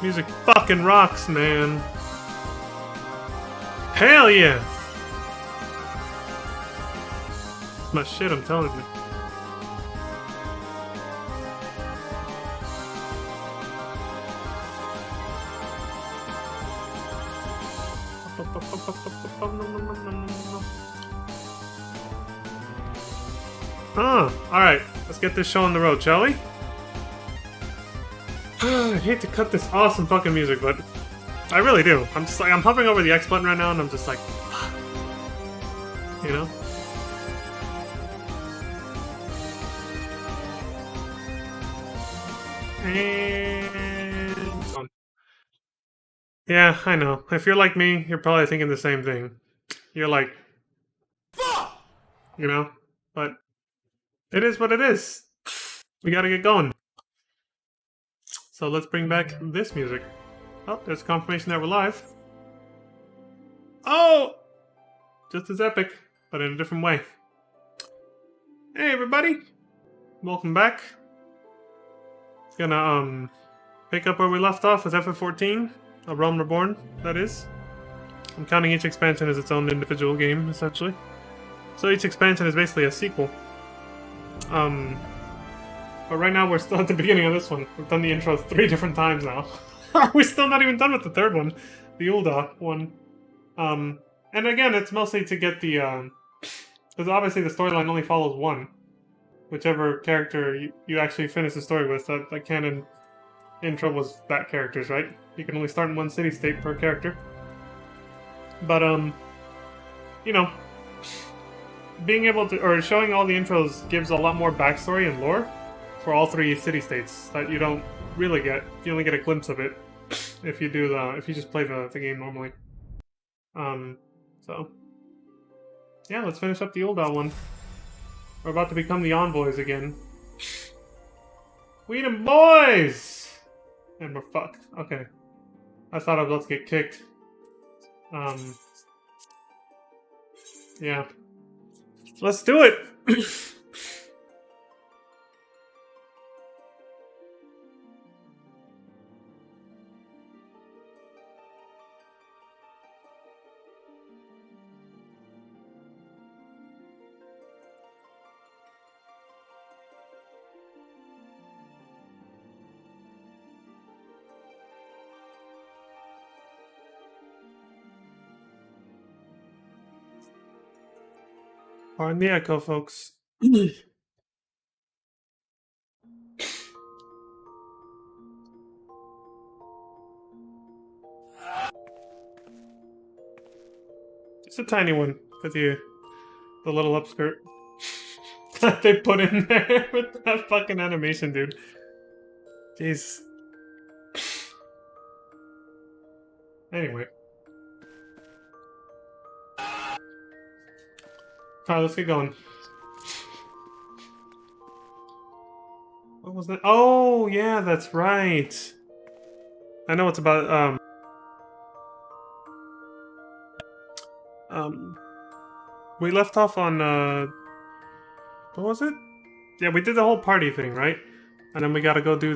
Music fucking rocks, man. Hell yeah! It's my shit, I'm telling you. Alright. Let's get this show on the road, shall we? I hate to cut this awesome fucking music, but I really do. I'm just like, I'm hovering over the X button right now, and I'm just like, fuck. You know? And it's on. Yeah, I know. If you're like me, you're probably thinking the same thing. You're like, fuck! You know? But it is what it is. We gotta get going. So let's bring back this music. Oh, there's confirmation that we're live. Oh! Just as epic, but in a different way. Hey everybody! Welcome back. Gonna pick up where we left off with FF14, a Realm Reborn, that is. I'm counting each expansion as its own individual game, essentially. So each expansion is basically a sequel. But right now we're still at the beginning of this one. We've done the intro 3 different times now. We're still not even done with the third one. The Ul'dah one. And again, it's mostly to get the, because obviously the storyline only follows one. Whichever character you actually finish the story with. That canon intro was that character's, right? You can only start in one city-state per character. But, you know, being able to, or showing all the intros gives a lot more backstory and lore for all 3 city-states that you don't really get. You only get a glimpse of it if you do if you just play the game normally. So yeah, let's finish up the Ul'dah one. We're about to become the envoys again. We them boys! And we're fucked. Okay. I thought I was about to get kicked. Yeah. Let's do it! Pardon the echo, folks. Just a tiny one for the little upskirt that they put in there with that fucking animation, dude. Jeez. Anyway. Alright, let's get going. What was that? Oh, yeah, that's right. I know it's about, we left off on, what was it? Yeah, we did the whole party thing, right? And then we gotta go do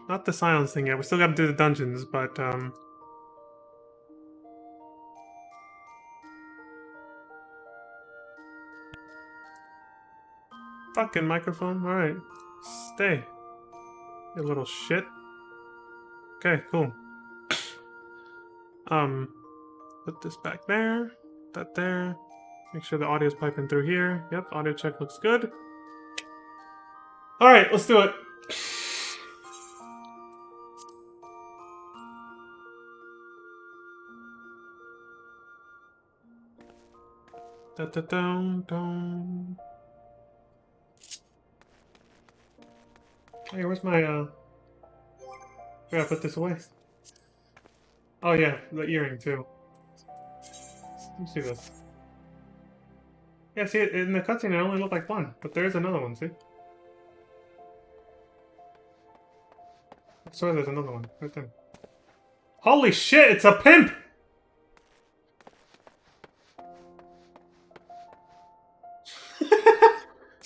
not the silence thing yet. We still gotta do the dungeons, but, fucking microphone. Alright. Stay. You little shit. Okay, cool. Put this back there. That there. Make sure the audio's piping through here. Yep, audio check looks good. Alright, let's do it. Da-da-dum-dum. Hey, where's my, I gotta put this away. Oh yeah, the earring too. Let me see this. Yeah, see, in the cutscene it only looked like one, but there is another one, see? I swear there's another one, right there. Holy shit, it's a pimp!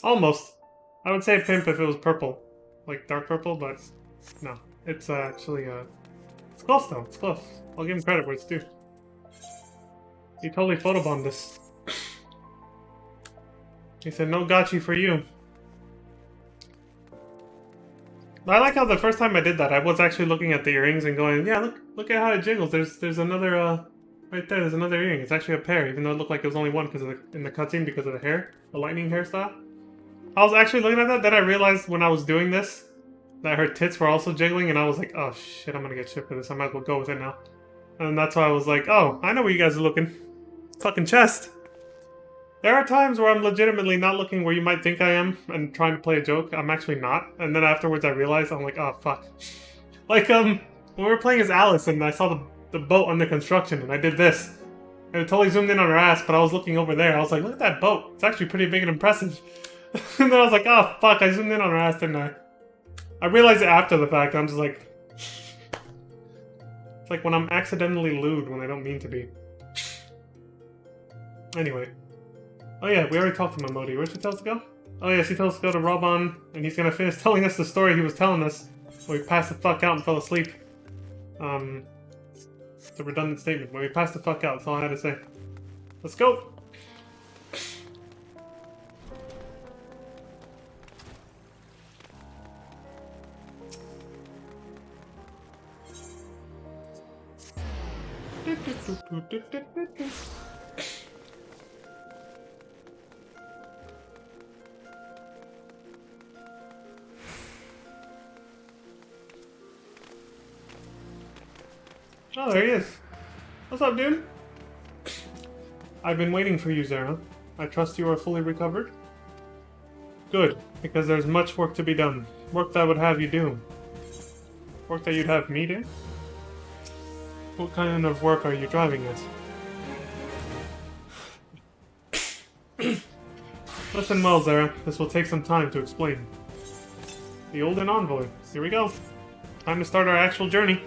Almost. I would say pimp if it was purple. like dark purple, but no, it's actually it's close though. It's close. I'll give him credit where it's due. He totally photobombed this. He said, "No gotchi for you." I like how the first time I did that, I was actually looking at the earrings and going, "Yeah, look at how it jiggles." There's another right there. There's another earring. It's actually a pair, even though it looked like it was only one because of in the cutscene because of the hair, the lightning hairstyle. I was actually looking at that. Then I realized when I was doing this that her tits were also jiggling, and I was like, "Oh shit, I'm gonna get shit for this. I might as well go with it now." And that's why I was like, "Oh, I know where you guys are looking. Fucking chest." There are times where I'm legitimately not looking where you might think I am and trying to play a joke. I'm actually not. And then afterwards I realized, I'm like, oh, fuck. Like, when we were playing as Alice and I saw the boat under construction and I did this. And it totally zoomed in on her ass, but I was looking over there. I was like, look at that boat. It's actually pretty big and impressive. And then I was like, oh, fuck, I zoomed in on her ass, didn't I? I realized it after the fact. I'm just like... It's like when I'm accidentally lewd when I don't mean to be. Anyway. Oh yeah, we already talked to Momodi. Where'd she tell us to go? Oh yeah, she told us to go to Reborn, and he's gonna finish telling us the story he was telling us when we passed the fuck out and fell asleep. It's a redundant statement. When we passed the fuck out, that's all I had to say. Let's go! Oh, there he is. What's up, dude? I've been waiting for you, Zara. I trust you are fully recovered? Good, because there's much work to be done. Work that would have you do. Work that you'd have me do? What kind of work are you driving at? Listen well, Zara. This will take some time to explain. The Olden Envoy. Here we go. Time to start our actual journey.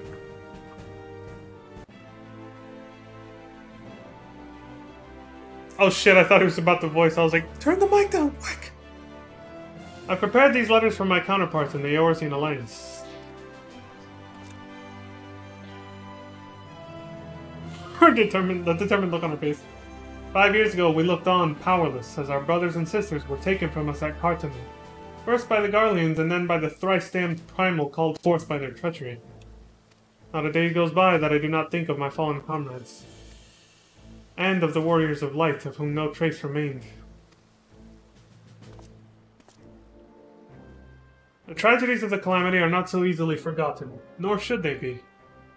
Oh shit, I thought he was about to voice. I was like, turn the mic down, quick! I prepared these letters for my counterparts in the Eorzean Alliance. The determined look on her face. 5 years ago, we looked on, powerless, as our brothers and sisters were taken from us at Cartonu. First by the Garleans, and then by the thrice-damned Primal called forth by their treachery. Not a day goes by that I do not think of my fallen comrades. And of the warriors of light, of whom no trace remained. The tragedies of the Calamity are not so easily forgotten, nor should they be.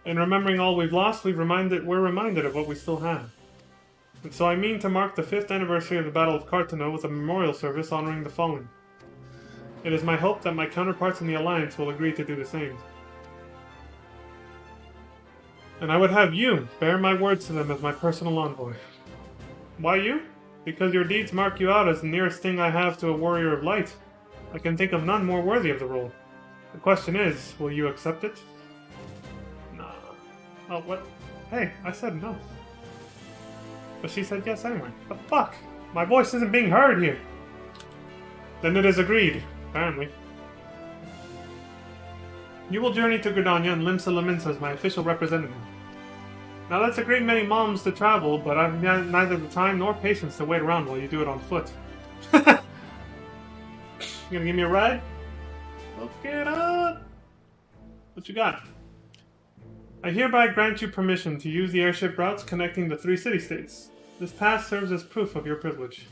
In remembering all we've lost, we're reminded of what we still have. And so I mean to mark the 5th anniversary of the Battle of Cartonu with a memorial service honoring the fallen. It is my hope that my counterparts in the Alliance will agree to do the same. And I would have you bear my words to them as my personal envoy. Why you? Because your deeds mark you out as the nearest thing I have to a warrior of light. I can think of none more worthy of the role. The question is, will you accept it? Nah. Oh, what? Hey, I said no. But she said yes anyway. The fuck? My voice isn't being heard here. Then it is agreed, apparently. You will journey to Gridania and Limsa Laminsa as my official representative. Now that's a great many moms to travel, but I've neither the time nor patience to wait around while you do it on foot. You gonna give me a ride? Look it up! What you got? I hereby grant you permission to use the airship routes connecting the 3 city-states. This pass serves as proof of your privilege.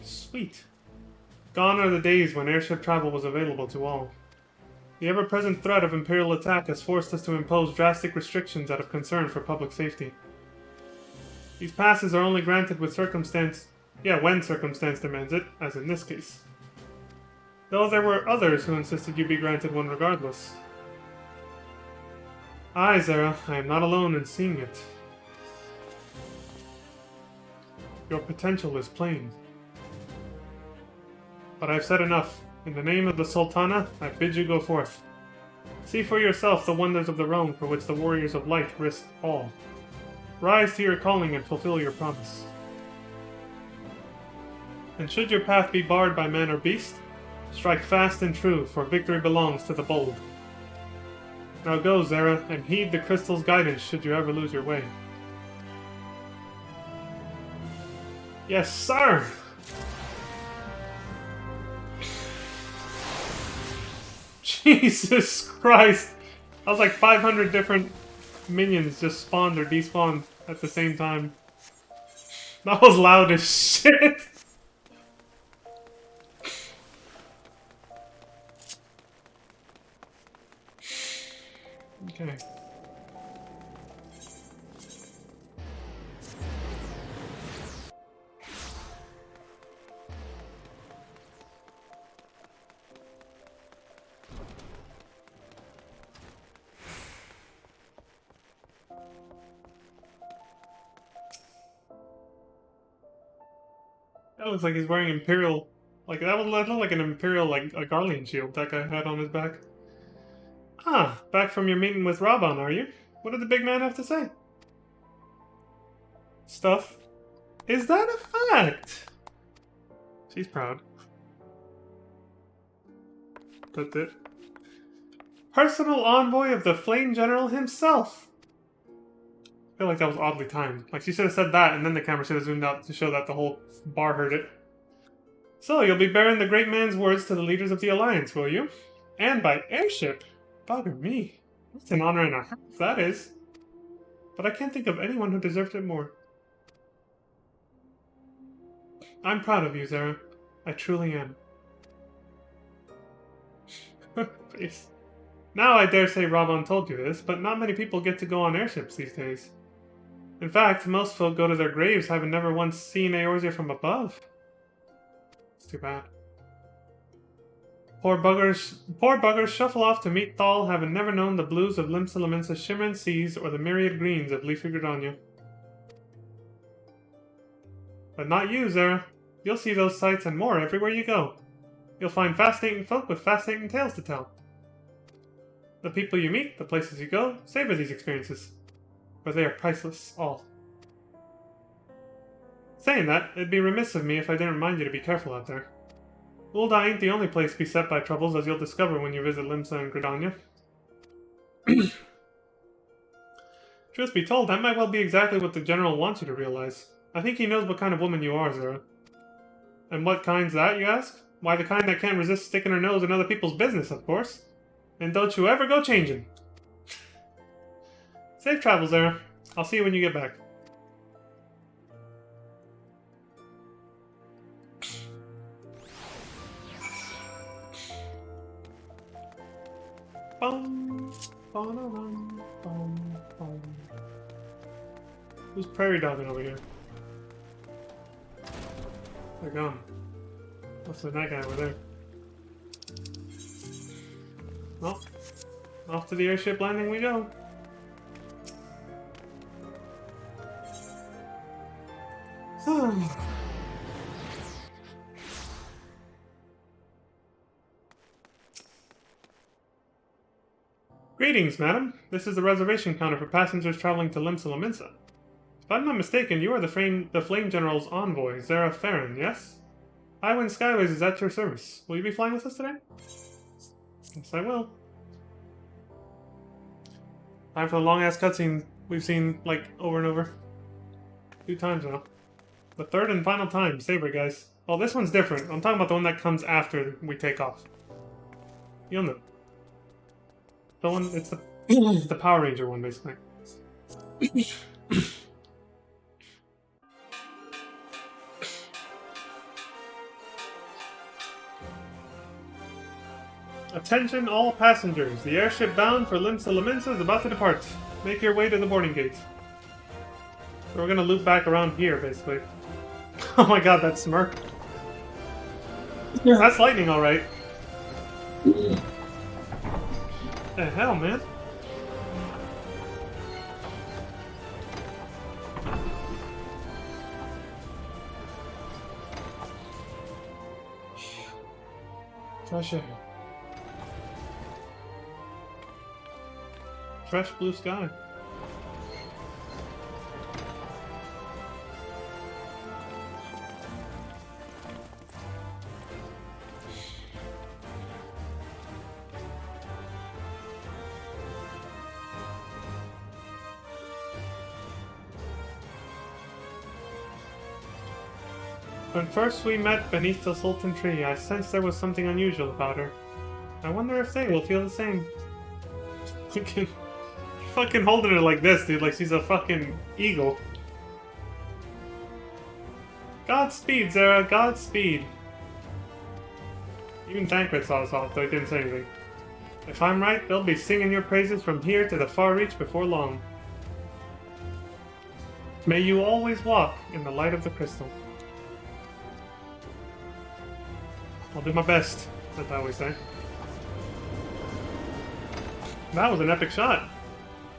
Sweet. Gone are the days when airship travel was available to all. The ever-present threat of Imperial attack has forced us to impose drastic restrictions out of concern for public safety. These passes are only granted with when circumstance demands it, as in this case. Though there were others who insisted you be granted one regardless. Aye, Zara, I am not alone in seeing it. Your potential is plain. But I've said enough. In the name of the Sultana, I bid you go forth. See for yourself the wonders of the realm for which the warriors of light risked all. Rise to your calling and fulfill your promise. And should your path be barred by man or beast, Strike fast and true, for victory belongs to the bold. Now go, Zera, and heed the crystal's guidance should you ever lose your way. Yes, sir! Jesus Christ! That was like 500 different minions just spawned or despawned at the same time. That was loud as shit! Okay. That looks like he's wearing Imperial... Like, that looked like an Imperial, like, a Garlean shield that guy had on his back. Ah, back from your meeting with Raban, are you? What did the big man have to say? Stuff. Is that a fact? She's proud. That's it. Personal envoy of the Flame General himself! I feel like that was oddly timed. Like, she should have said that, and then the camera should have zoomed out to show that the whole bar heard it. So, you'll be bearing the great man's words to the leaders of the Alliance, will you? And by airship? Bugger me. That's an honor and a half, that is. But I can't think of anyone who deserved it more. I'm proud of you, Zera. I truly am. Face. Now I dare say Raban told you this, but not many people get to go on airships these days. In fact, most folk go to their graves having never once seen Eorzea from above. It's too bad. Poor buggers shuffle off to meet Thal, having never known the blues of Limsa Lominsa's shimmering seas or the myriad greens of leafy Gridania. But not you, Zera. You'll see those sights and more everywhere you go. You'll find fascinating folk with fascinating tales to tell. The people you meet, the places you go, savor these experiences. For they are priceless, all. Saying that, it'd be remiss of me if I didn't remind you to be careful out there. Ul'dah ain't the only place beset by troubles, as you'll discover when you visit Limsa and Gridania. Truth be told, that might well be exactly what the General wants you to realize. I think he knows what kind of woman you are, Zera. And what kind's that, you ask? Why, the kind that can't resist sticking her nose in other people's business, of course. And don't you ever go changing. Safe travels, Zera. I'll see you when you get back. Bum, ba-da-dum, bum, bum. Who's prairie dogging over here? They're gone. What's with that guy over there? Well, off to the airship landing we go. Greetings, madam. This is the reservation counter for passengers traveling to Limsa Lominsa. If I'm not mistaken, you are the Flame General's envoy, Zera Farron, yes? Highwind Skyways is at your service. Will you be flying with us today? Yes, I will. Time for the long-ass cutscene we've seen, like, over and over. 2 times now. The third and final time. Savor it, guys. Well, this one's different. I'm talking about the one that comes after we take off. You'll know. The one, it's the Power Ranger one, basically. Attention all passengers. The airship bound for Limsa Lominsa is about to depart. Make your way to the boarding gate. So we're gonna loop back around here, basically. Oh my god, that smirk. That's lightning, alright. The hell, man? Fresh air. Fresh blue sky. When first we met beneath the Sultan tree, I sensed there was something unusual about her. I wonder if they will feel the same. Fucking holding her like this, dude, like she's a fucking eagle. Godspeed, Zara, Godspeed. Even Tancred saw us off, though he didn't say anything. If I'm right, they'll be singing your praises from here to the far reach before long. May you always walk in the light of the crystal. I'll do my best, as I always say. That was an epic shot.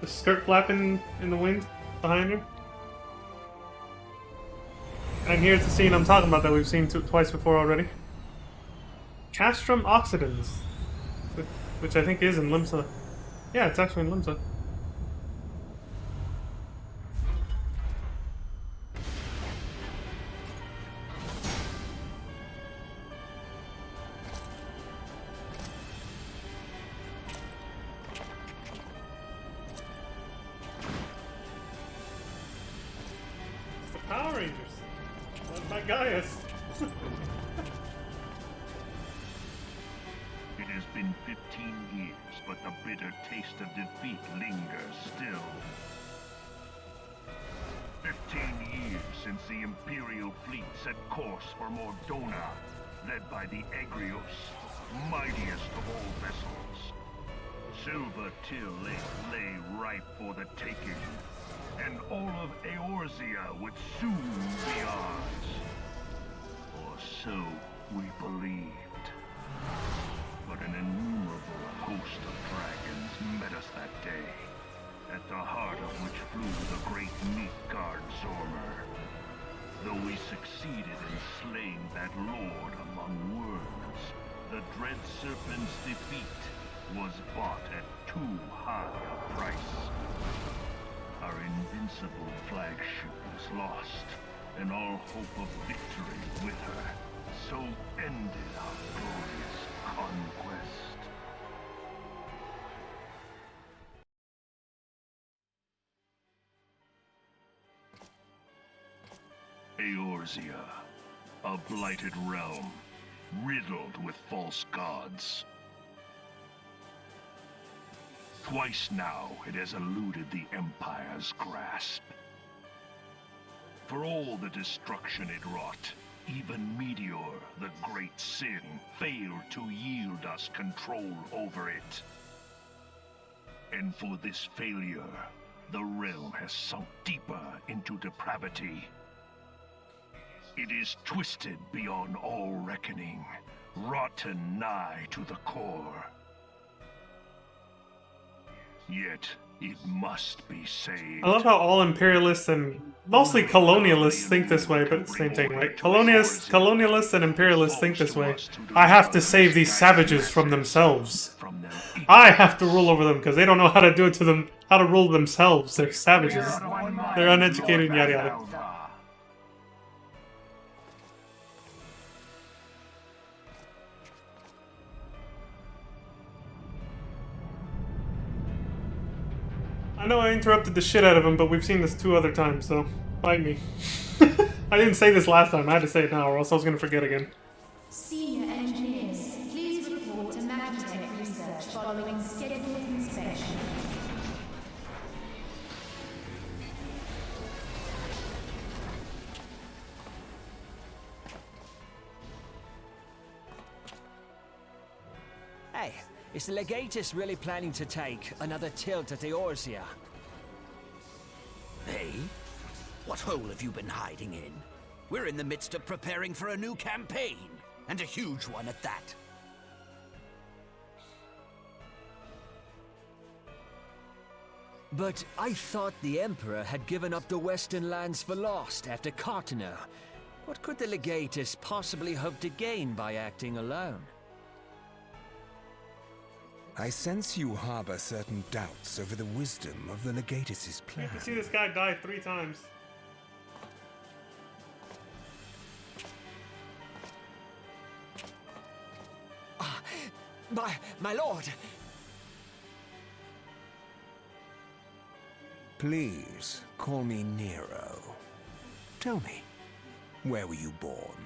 The skirt flapping in the wind behind her. And here's the scene I'm talking about that we've seen twice before already. Castrum Oxidans, which I think is in Limsa. Yeah, it's actually in Limsa. It's the Power Rangers. Led by Gaius. It has been 15 years, but the bitter taste of defeat lingers still. 15 years since the Imperial fleet set course for Mordona, led by the Egrios, mightiest of all vessels. Silver Till lay ripe for the taking, and all of Eorzea would soon be ours. Or so we believed. But an innumerable host of dragons met us that day, at the heart of which flew the great Nilfgaard Zormer. Though we succeeded in slaying that lord among worms, the dread serpent's defeat was bought at too high a price. Our invincible flagship was lost, and all hope of victory with her. So ended our glorious conquest. Eorzea, a blighted realm, riddled with false gods. Twice now it has eluded the Empire's grasp. For all the destruction it wrought, even Meteor, the great sin, failed to yield us control over it. And for this failure, the realm has sunk deeper into depravity. It is twisted beyond all reckoning, rotten nigh to the core. Yet, it must be saved. I love how all imperialists and mostly colonialists think this way, but it's the same thing, right? Colonialists and imperialists think this way. I have to save these savages from themselves. I have to rule over them because they don't know how to do it to them, how to rule themselves. They're savages. They're uneducated, yada yada. I know I interrupted the shit out of him, but we've seen this 2 other times, so bite me. I didn't say this last time, I had to say it now, or else I was gonna forget again. Senior engineers, please report to Magitech research following scheduled inspection. Hey, is the Legatus really planning to take another tilt at Eorzea? Hey? What hole have you been hiding in? We're in the midst of preparing for a new campaign, and a huge one at that. But I thought the Emperor had given up the Western lands for lost after Carteneau. What could the Legatus possibly hope to gain by acting alone? I sense you harbor certain doubts over the wisdom of the Legatus' You plan. can see this guy die 3 times. My lord! Please, call me Nero. Tell me, Where were you born?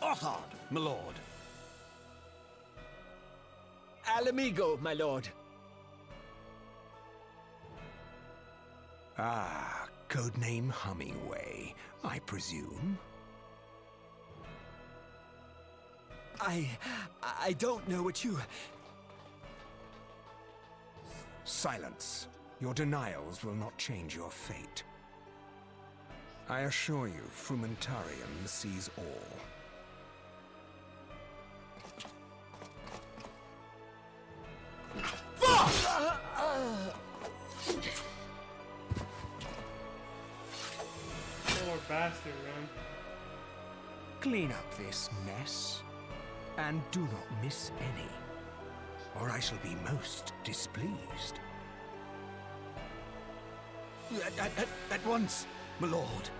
Othard, my lord. Alamigo, my lord. Ah, codename Hummingway, I presume. I don't know what you... Silence. Your denials will not change your fate. I assure you, Frumentarium sees all. Poor bastard, man. Clean up this mess, and do not miss any, or I shall be most displeased. At once, my lord.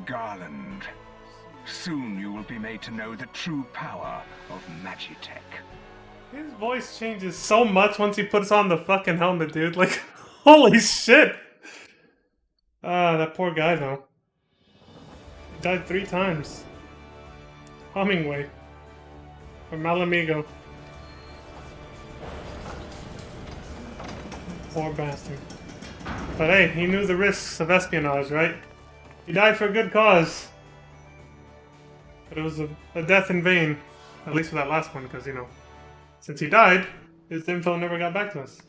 Garland, soon you will be made to know the true power of Magitech. His voice changes so much once he puts on the fucking helmet, dude. Like, holy shit! Ah, that poor guy, though. He died 3 times. Hummingway. Or Malamigo. Poor bastard. But hey, he knew the risks of espionage, right? He died for a good cause. But it was a death in vain. At least for that last one, because, you know, since he died, his info never got back to us.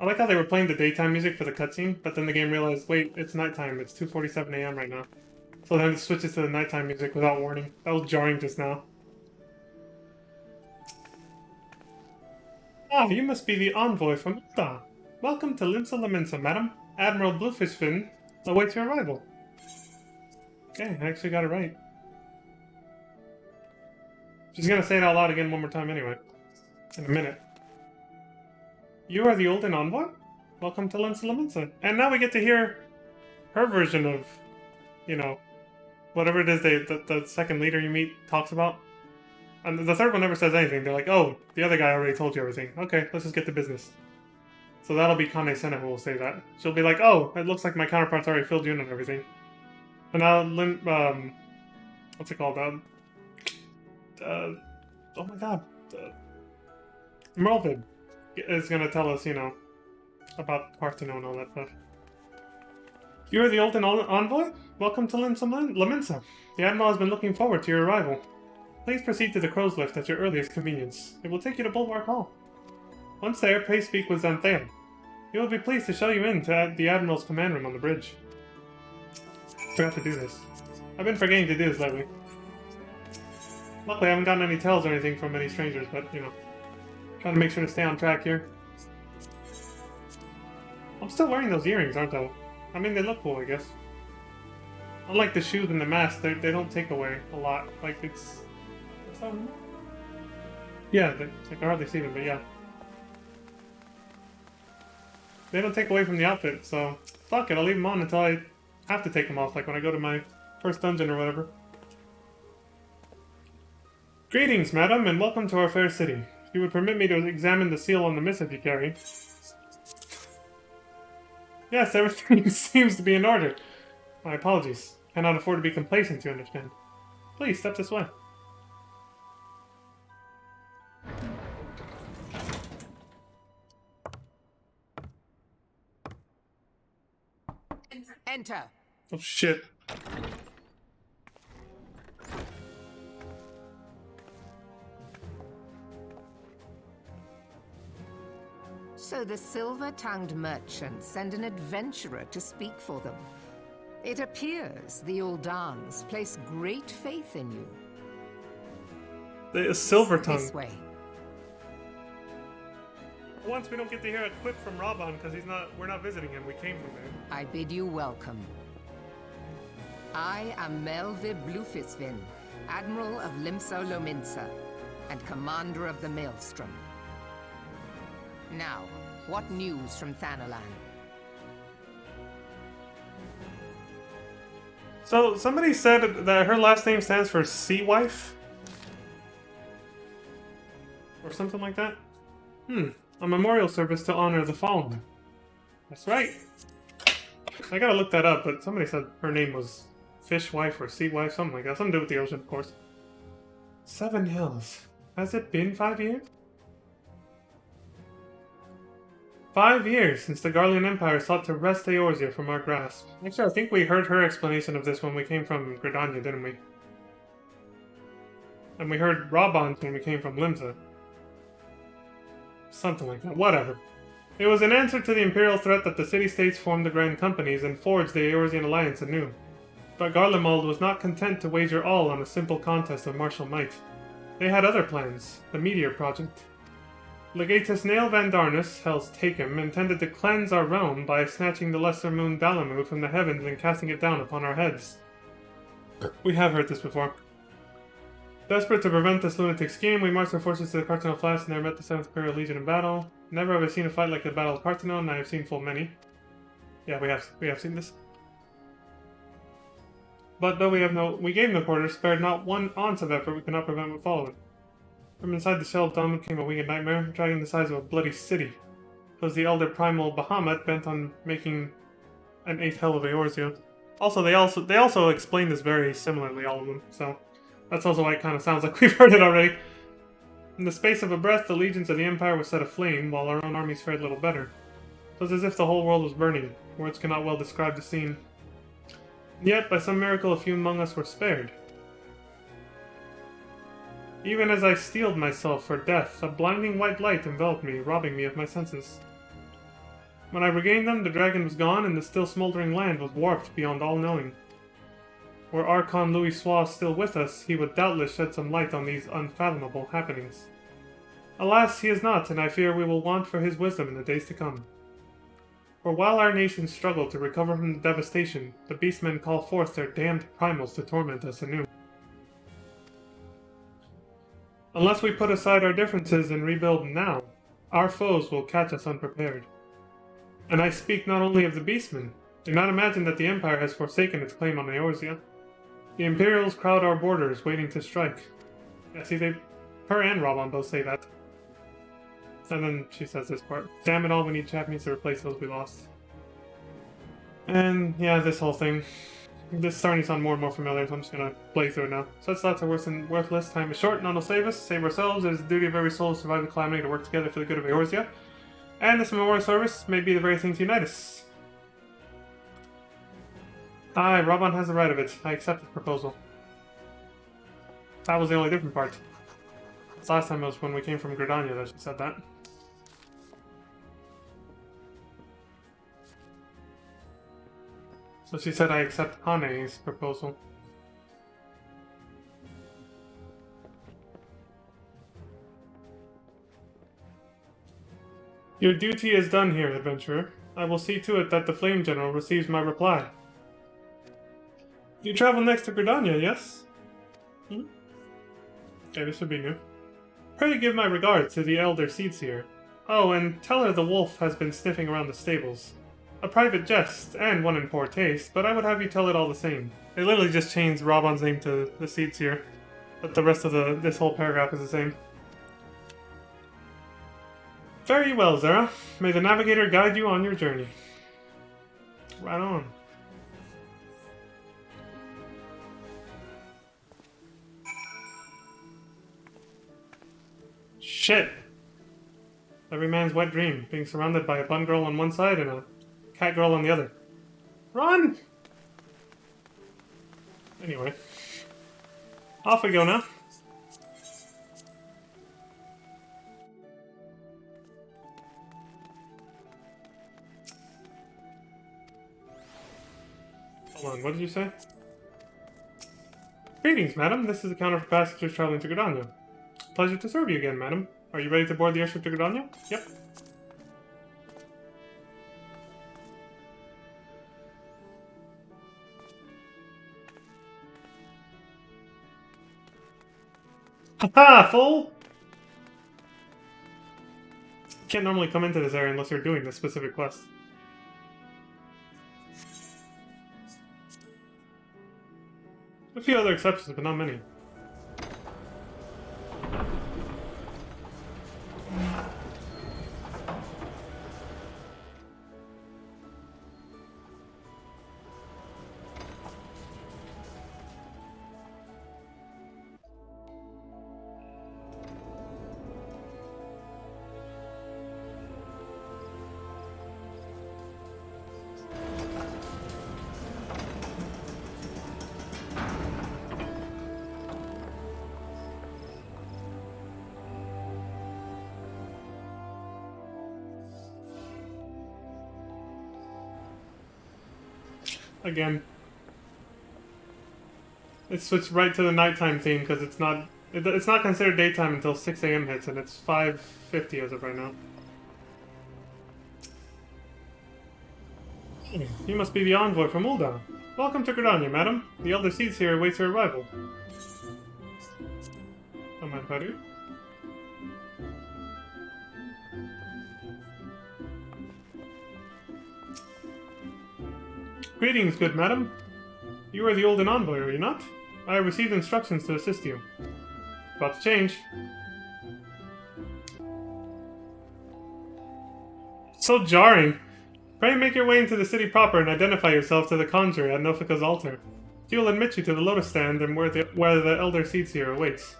I like how they were playing the daytime music for the cutscene, but then the game realized, wait, it's nighttime, it's 2:47 AM right now. So then it switches to the nighttime music without warning. That was jarring just now. Ah, you must be the envoy from Utah. Welcome to Limsa Laminsa, madam. Admiral Bluefishfin awaits your arrival. Okay, I actually got it right. She's gonna say it out loud again one more time anyway. In a minute. You are the Olden Envoy? Welcome to Limsa Laminsa. And now we get to hear her version of, you know, whatever it is the second leader you meet talks about. And the third one never says anything. They're like, oh, the other guy already told you everything. Okay, let's just get to business. So that'll be Kane Senna who will say that. She'll be like, oh, it looks like my counterparts already filled you in on everything. And now, what's it called? Oh my god. Merlvid is gonna tell us, you know, about Parteno and all that stuff. You are the Olden Envoy? Welcome to Laminsa. The Admiral has been looking forward to your arrival. Please proceed to the Crow's Lift at your earliest convenience. It will take you to Bulwark Hall. Once there, pray speak with Xanthea. He will be pleased to show you in to the Admiral's command room on the bridge. Forgot to do this. I've been forgetting to do this lately. Luckily, I haven't gotten any tells or anything from any strangers, but, you know, trying to make sure to stay on track here. I'm still wearing those earrings, aren't I? I mean, they look cool, I guess. Unlike the shoes and the mask, they don't take away a lot. Like, it's yeah, I can hardly see them, but yeah. They don't take away from the outfit, so fuck it, I'll leave them on until I have to take them off, like when I go to my first dungeon or whatever. Greetings, madam, and welcome to our fair city. If you would permit me to examine the seal on the missive you carry. Yes, everything seems to be in order. My apologies. Cannot afford to be complacent, you understand. Please, step this way. Enter. Oh, shit. So the silver-tongued merchants send an adventurer to speak for them. It appears the Uldans place great faith in you. The silver tongue. This way. Once we don't get to hear a quip from Raban because we're not visiting him. We came from there. I bid you welcome. I am Melvib Bluefisvin, Admiral of Limsa Lominsa, and Commander of the Maelstrom. Now, what news from Thanalan? So, somebody said that her last name stands for Sea Wife? Or something like that? A memorial service to honor the fallen. That's right. I gotta look that up, but somebody said her name was Fish Wife or Sea Wife, something like that. Something to do with the ocean, of course. 7 Hills. Has it been 5 years? 5 years since the Garlean Empire sought to wrest Eorzea from our grasp. Actually, I think we heard her explanation of this when we came from Gridania, didn't we? And we heard Robon's when we came from Limsa. Something like that. Whatever. It was in answer to the Imperial threat that the city-states formed the Grand Companies and forged the Eorzean alliance anew. But Garlemald was not content to wager all on a simple contest of martial might. They had other plans, the Meteor Project. Legatus Nail Van Darnus, Hell's Takem, intended to cleanse our realm by snatching the lesser moon Dalamu from the heavens and casting it down upon our heads. We have heard this before. Desperate to prevent this lunatic scheme, we marched our forces to the Cartano Flats and there met the 7th Imperial Legion in battle. Never have I seen a fight like the Battle of Cartano, and I have seen full many. Yeah, we have seen this. But though we gave no quarter, spared not one ounce of effort, we could not prevent what followed. From inside the shell dome came a winged nightmare, a dragon the size of a bloody city. It was the elder primal Bahamut bent on making an 8th hell of Eorzea. Also, they also explain this very similarly, all of them, so that's also why it kind of sounds like we've heard it already. In the space of a breath, the legions of the Empire were set aflame, while our own armies fared little better. It was as if the whole world was burning. Words cannot well describe the scene. Yet, by some miracle, a few among us were spared. Even as I steeled myself for death, a blinding white light enveloped me, robbing me of my senses. When I regained them, the dragon was gone, and the still smoldering land was warped beyond all knowing. Were Archon Louis Sois still with us, he would doubtless shed some light on these unfathomable happenings. Alas, he is not, and I fear we will want for his wisdom in the days to come. For while our nations struggle to recover from the devastation, the beastmen call forth their damned primals to torment us anew. Unless we put aside our differences and rebuild now, our foes will catch us unprepared. And I speak not only of the beastmen. Do not imagine that the Empire has forsaken its claim on Eorzea. The Imperials crowd our borders, waiting to strike. Yeah, see, her and Robon both say that. And then she says this part. Damn it all, we need Japanese to replace those we lost. And yeah, this whole thing. This is starting to sound more and more familiar, so I'm just gonna play through it now. Such thoughts are worthless, time is short, none will save us, save ourselves. It is the duty of every soul to survive the calamity to work together for the good of Eorzea. And this memorial service may be the very thing to unite us. Aye, Robon has the right of it. I accept the proposal. That was the only different part. This last time was when we came from Gridania that she said that. So she said I accept Hane's proposal. Your duty is done here, adventurer. I will see to it that the Flame General receives my reply. You travel next to Gridania, yes? Okay, this should be new. Pray give my regards to the Elder Seedseer. Oh, and tell her the wolf has been sniffing around the stables. A private jest, and one in poor taste, but I would have you tell it all the same. They literally just changed Robon's name to the Seedseer, but the rest of this whole paragraph is the same. Very well, Zera. May the Navigator guide you on your journey. Right on. Shit! Every man's wet dream, being surrounded by a bun girl on one side and a cat girl on the other. Run! Anyway. Off we go now. Hold on, what did you say? Greetings, madam. This is a counter for passengers traveling to Gridania. Pleasure to serve you again, madam. Are you ready to board the airship to Gridania? Yep. Haha, fool! Can't normally come into this area unless you're doing this specific quest. A few other exceptions, but not many. Again. It switched right to the nighttime theme because it's not considered daytime until 6 a.m. hits, and it's 5:50 as of right now. You must be the envoy from Ul'dah. Welcome to Gridania, madam. The Elder Seeds here awaits your arrival. Don't mind if I do. Greetings, good madam. You are the Olden envoy, are you not? I have received instructions to assist you. About to change. So jarring. Pray make your way into the city proper and identify yourself to the conjurer at Nofika's altar. He will admit you to the lotus stand and where the Elder Seedseer awaits.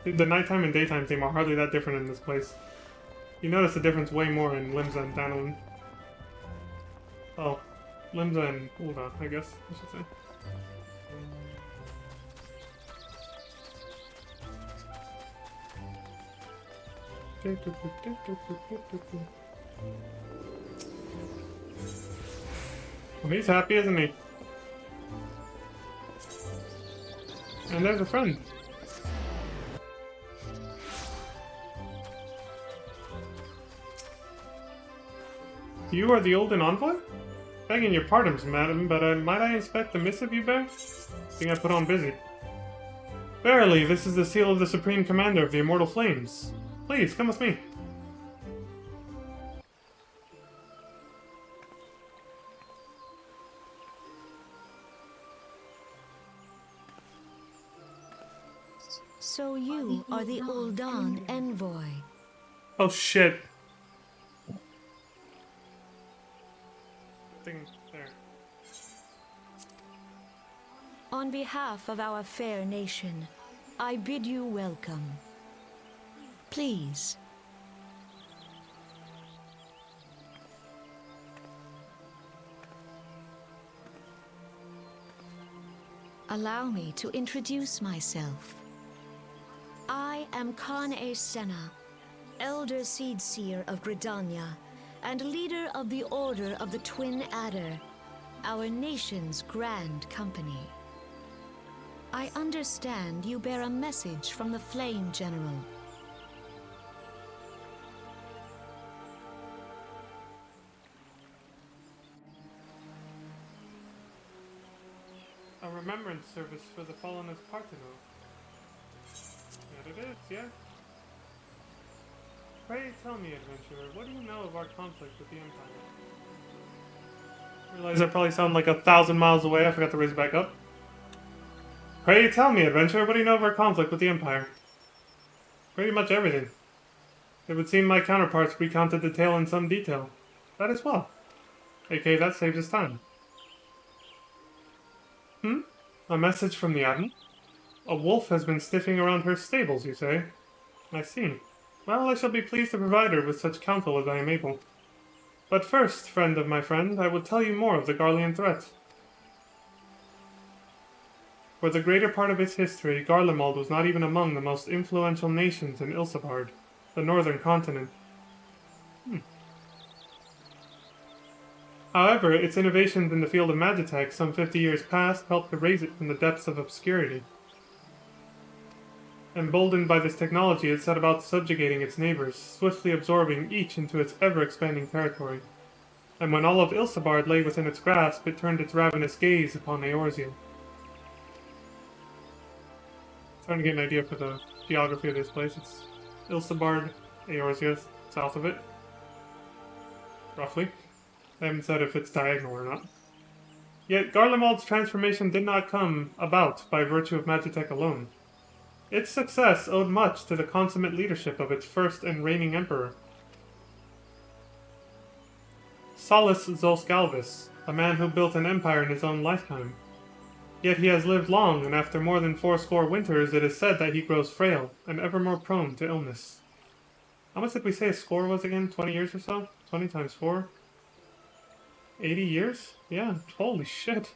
The nighttime and daytime theme are hardly that different in this place. You notice the difference way more in Limsa and Danilin. Oh, Limsa and Ul'dah, I guess I should say. Well, he's happy, isn't he? And there's a friend. You are the Olden envoy? Begging your pardons, madam, but might I inspect the missive you bear? Think I put on busy. Verily, this is the seal of the Supreme Commander of the Immortal Flames. Please, come with me. So you are the Ul'dah envoy. Oh shit. Thing there. On behalf of our fair nation, I bid you welcome. Please. Allow me to introduce myself. I am Khan-e Senna, Elder Seedseer of Gridania, and leader of the Order of the Twin Adder, our nation's grand company. I understand you bear a message from the Flame General. A remembrance service for the fallen of Partino. That it is, yeah. Pray tell me, adventurer, what do you know of our conflict with the Empire? I realize I probably sound like 1,000 miles away. I forgot to raise it back up. Pray tell me, adventurer, what do you know of our conflict with the Empire? Pretty much everything. It would seem my counterparts recounted the tale in some detail. That is well. AK, that saves us time. A message from the Admiral? A wolf has been sniffing around her stables, you say? I see. Well, I shall be pleased to provide her with such counsel as I am able. But first, friend of my friend, I will tell you more of the Garlean threat. For the greater part of its history, Garlemald was not even among the most influential nations in Ilsabard, the northern continent. However, its innovations in the field of magitech some 50 years past helped to raise it from the depths of obscurity. Emboldened by this technology, it set about subjugating its neighbors, swiftly absorbing each into its ever-expanding territory. And when all of Ilsabard lay within its grasp, it turned its ravenous gaze upon Eorzea. Trying to get an idea for the geography of this place. It's Ilsabard, Eorzea, south of it. Roughly. I haven't said if it's diagonal or not. Yet Garlemald's transformation did not come about by virtue of magitech alone. Its success owed much to the consummate leadership of its first and reigning emperor. Solus Zolsgalvis, a man who built an empire in his own lifetime. Yet he has lived long, and after more than 80 winters, it is said that he grows frail, and ever more prone to illness. How much did we say his score was again? 20 years or so? 20 times 4? 80 years? Yeah, holy shit.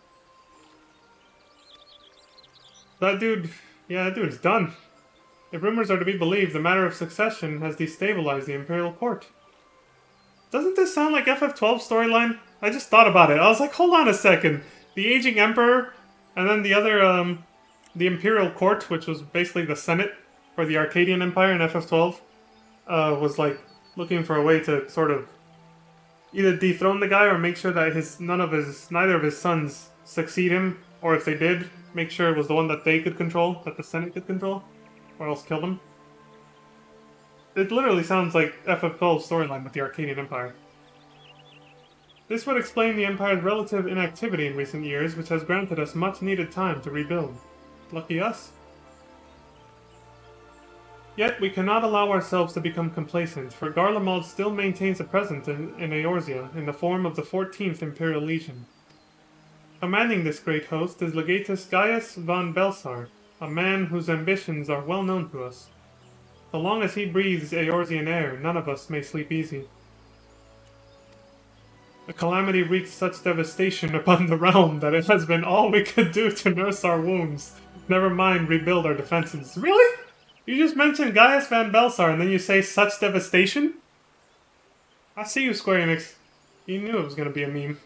That dude is done. If rumors are to be believed, the matter of succession has destabilized the Imperial Court. Doesn't this sound like FF12 storyline? I just thought about it. I was like, hold on a second. The aging emperor, and then the other, the imperial court, which was basically the senate for the Arcadian Empire in FF12, was like looking for a way to sort of either dethrone the guy or make sure that neither of his sons succeed him, or if they did, make sure it was the one that they could control, that the Senate could control, or else kill them. It literally sounds like FF12's storyline with the Arcadian Empire. This would explain the Empire's relative inactivity in recent years, which has granted us much needed time to rebuild. Lucky us. Yet we cannot allow ourselves to become complacent, for Garlemald still maintains a presence in Eorzea in the form of the 14th Imperial Legion. Commanding this great host is Legatus Gaius von Belsar, a man whose ambitions are well known to us. So long as he breathes Eorzean air, none of us may sleep easy. The calamity wreaked such devastation upon the realm that it has been all we could do to nurse our wounds, never mind rebuild our defenses. Really? You just mentioned Gaius van Belsar and then you say such devastation? I see you, Square Enix. You knew it was going to be a meme.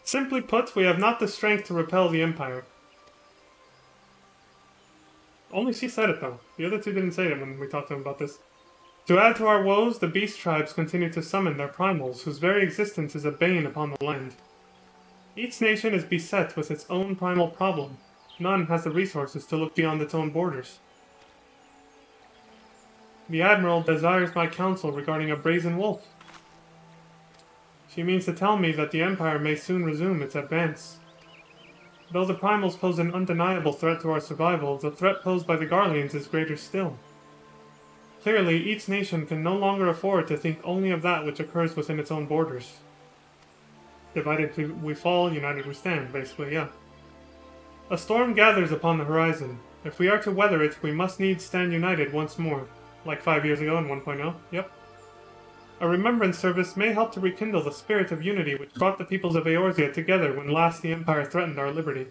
Simply put, we have not the strength to repel the Empire. Only she said it, though. The other two didn't say it when we talked to them about this. To add to our woes, the beast tribes continue to summon their primals, whose very existence is a bane upon the land. Each nation is beset with its own primal problem. None has the resources to look beyond its own borders. The Admiral desires my counsel regarding a brazen wolf. She means to tell me that the Empire may soon resume its advance. Though the primals pose an undeniable threat to our survival, the threat posed by the Garleans is greater still. Clearly, each nation can no longer afford to think only of that which occurs within its own borders. Divided we fall, united we stand, basically, yeah. A storm gathers upon the horizon. If we are to weather it, we must needs stand united once more. Like 5 years ago in 1.0, yep. A remembrance service may help to rekindle the spirit of unity which brought the peoples of Eorzea together when last the Empire threatened our liberty.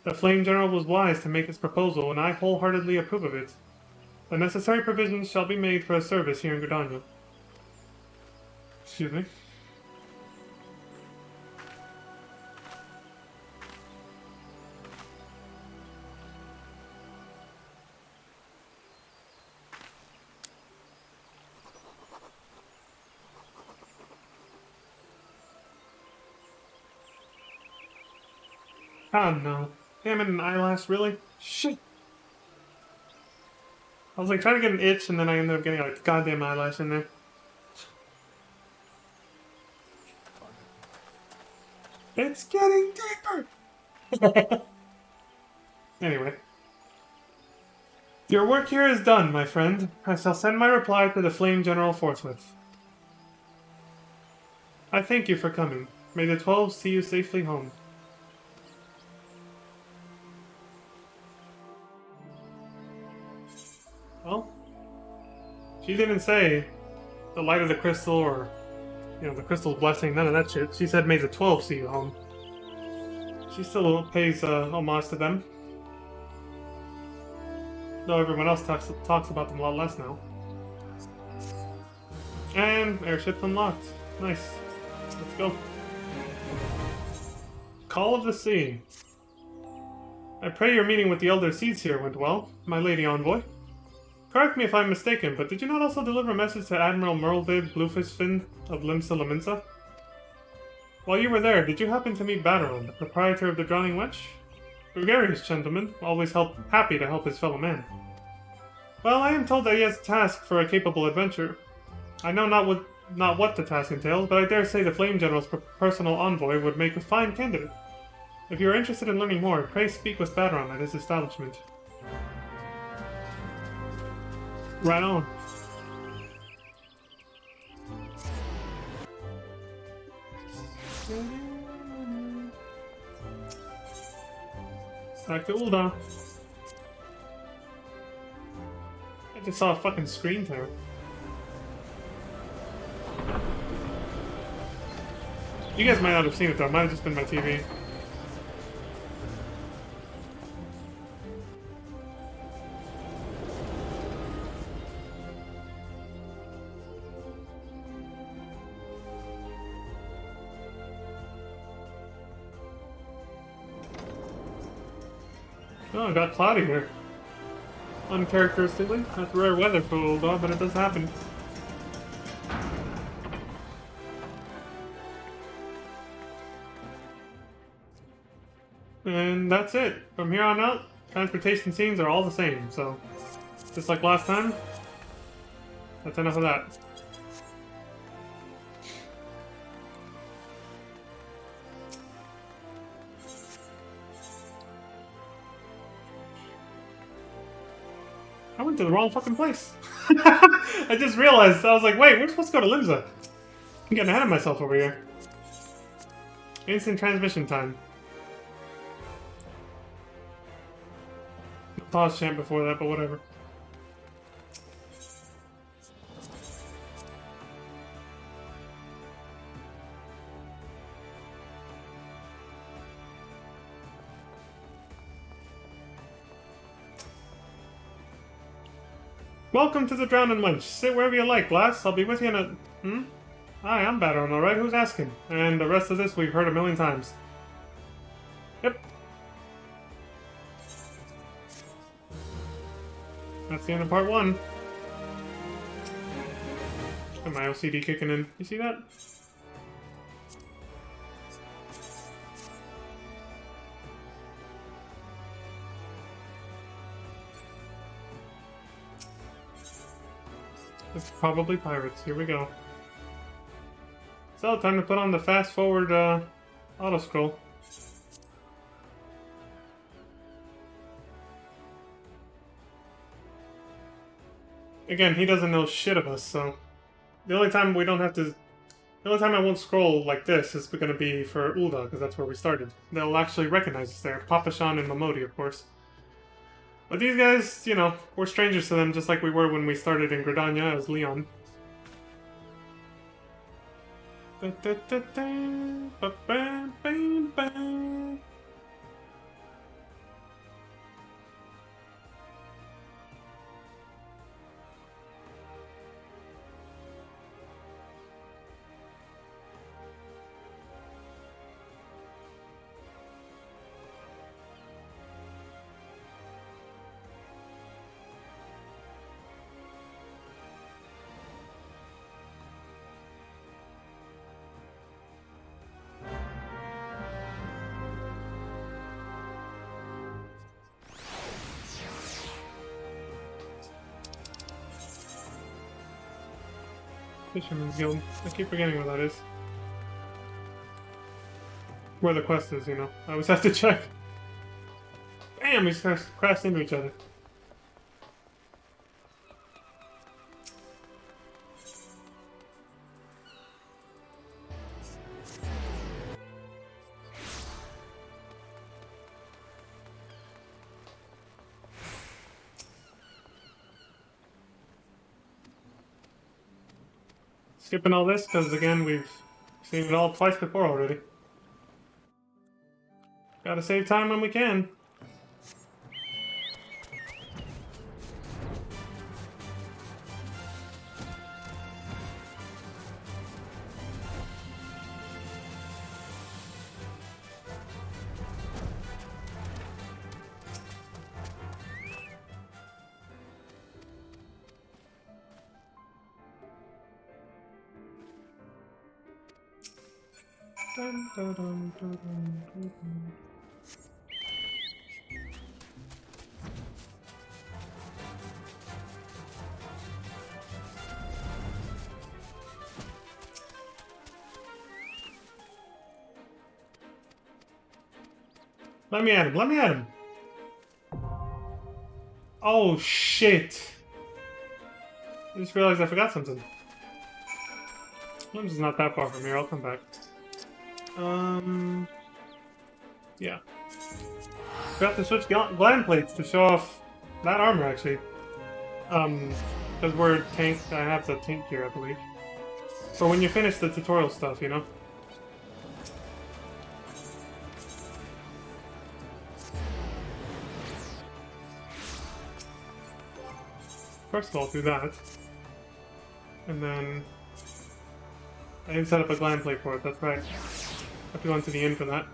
The Flame General was wise to make this proposal, and I wholeheartedly approve of it. The necessary provisions shall be made for a service here in Gridania. Excuse me. Oh no. Damn it, an eyelash, really? Shit! I was like trying to get an itch and then I ended up getting a goddamn eyelash in there. It's getting deeper! Anyway. Your work here is done, my friend. I shall send my reply to the Flame General forthwith. I thank you for coming. May the 12 see you safely home. Well, she didn't say the light of the crystal or, you know, the crystal's blessing, none of that shit. She said, may the 12 see you home. She still pays homage to them. Though everyone else talks about them a lot less now. And airship's unlocked. Nice. Let's go. Call of the Sea. I pray your meeting with the Elder Seedseer went well, my lady envoy. Correct me if I'm mistaken, but did you not also deliver a message to Admiral Merlvid Bluefishfin of Limsa Laminsa? While you were there, did you happen to meet Baderon, the proprietor of the Drowning Wench? Gregarious gentleman, always happy to help his fellow man. Well, I am told that he has a task for a capable adventurer. I know not what the task entails, but I dare say the Flame General's personal envoy would make a fine candidate. If you are interested in learning more, pray speak with Baderon at his establishment. Right on. Back to Ul'dah. I just saw a fucking screen tear. You guys might not have seen it though, it might have just been my TV. Oh, it got cloudy here. Uncharacteristically. That's rare weather for Ul'dah, but it does happen. And that's it. From here on out, transportation scenes are all the same, so just like last time, that's enough of that. I went to the wrong fucking place. I just realized, I was like, wait, we're supposed to go to Limsa. I'm getting ahead of myself over here. Instant transmission time. Pause chant before that, but whatever. Welcome to the Drowning Wench. Sit wherever you like, Glass. I'll be with you in a... Hi, I'm Battering, alright? Who's asking? And the rest of this we've heard a million times. Yep. That's the end of part 1. Got my LCD kicking in. You see that? It's probably pirates. Here we go. So, time to put on the fast forward auto scroll. Again, he doesn't know shit of us, so the only time we don't have to, the only time I won't scroll like this is going to be for Ul'dah, because that's where we started. They'll actually recognize us there. Papa Shan and Momodi, of course. But these guys, you know, we're strangers to them, just like we were when we started in Gridania as Leon. Fisherman's Guild. I keep forgetting where that is. Where the quest is, you know. I always have to check. Damn, we crashed into each other. Skipping all this, because again, we've seen it all twice before already. Gotta save time when we can. Dun, dun, dun, dun, dun, dun, dun. Let me at him, let me at him! Oh shit! I just realized I forgot something. Limbs is not that far from here, I'll come back. Yeah. Forgot to switch gland plates to show off that armor, actually. Because we're tank, I have the tank gear, I believe. So when you finish the tutorial stuff, you know? First of all, do that. And then... I didn't set up a gland plate for it, that's right. I have to go into the inn for that.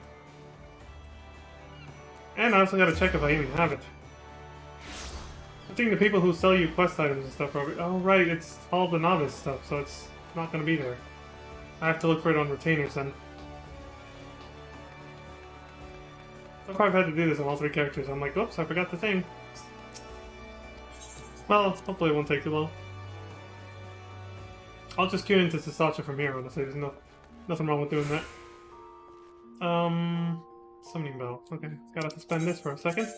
And I also gotta check if I even have it. I think the people who sell you quest items and stuff are... Oh, right, it's all the novice stuff, so it's not gonna be there. I have to look for it on retainers then. So far I've had to do this on all 3 characters. I'm like, oops, I forgot the thing. Well, hopefully it won't take too long. I'll just queue into Sasha from here, honestly. There's nothing wrong with doing that. Summoning bell. Okay, gotta suspend this for a second.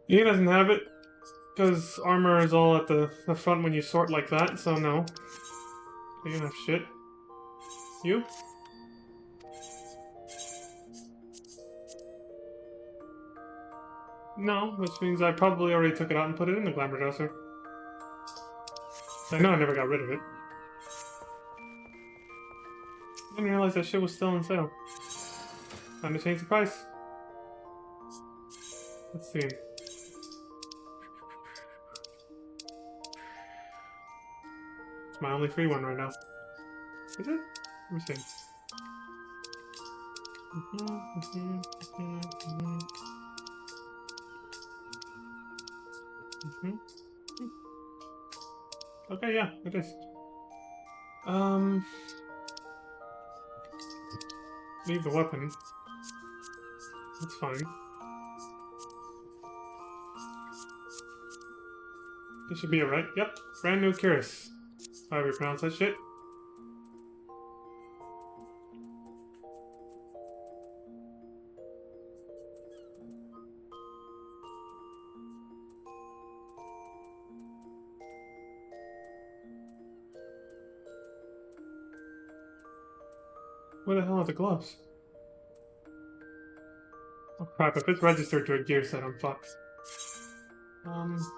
He doesn't have it, because armor is all at the front when you sort like that, so no. Big enough shit. You? No, which means I probably already took it out and put it in the glamour dresser. I know I never got rid of it. Didn't realize that shit was still on sale. Time to change the price. Let's see. It's my only free one right now. Is it? Let me see. Okay, yeah, it is. Leave the weapon. That's fine. This should be alright. Yep, brand new Curious. However you pronounce that shit. Where the hell are the gloves? Oh crap, if it's registered to a gear set, I'm fucked.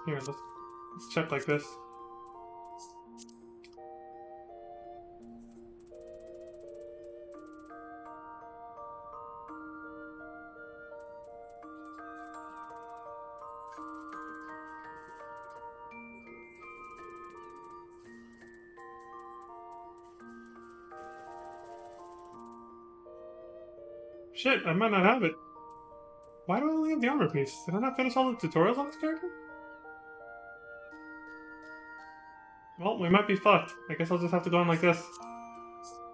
Here, let's check like this. Shit, I might not have it. Why do I only have the armor piece? Did I not finish all the tutorials on this character? Well, we might be fucked. I guess I'll just have to go on like this.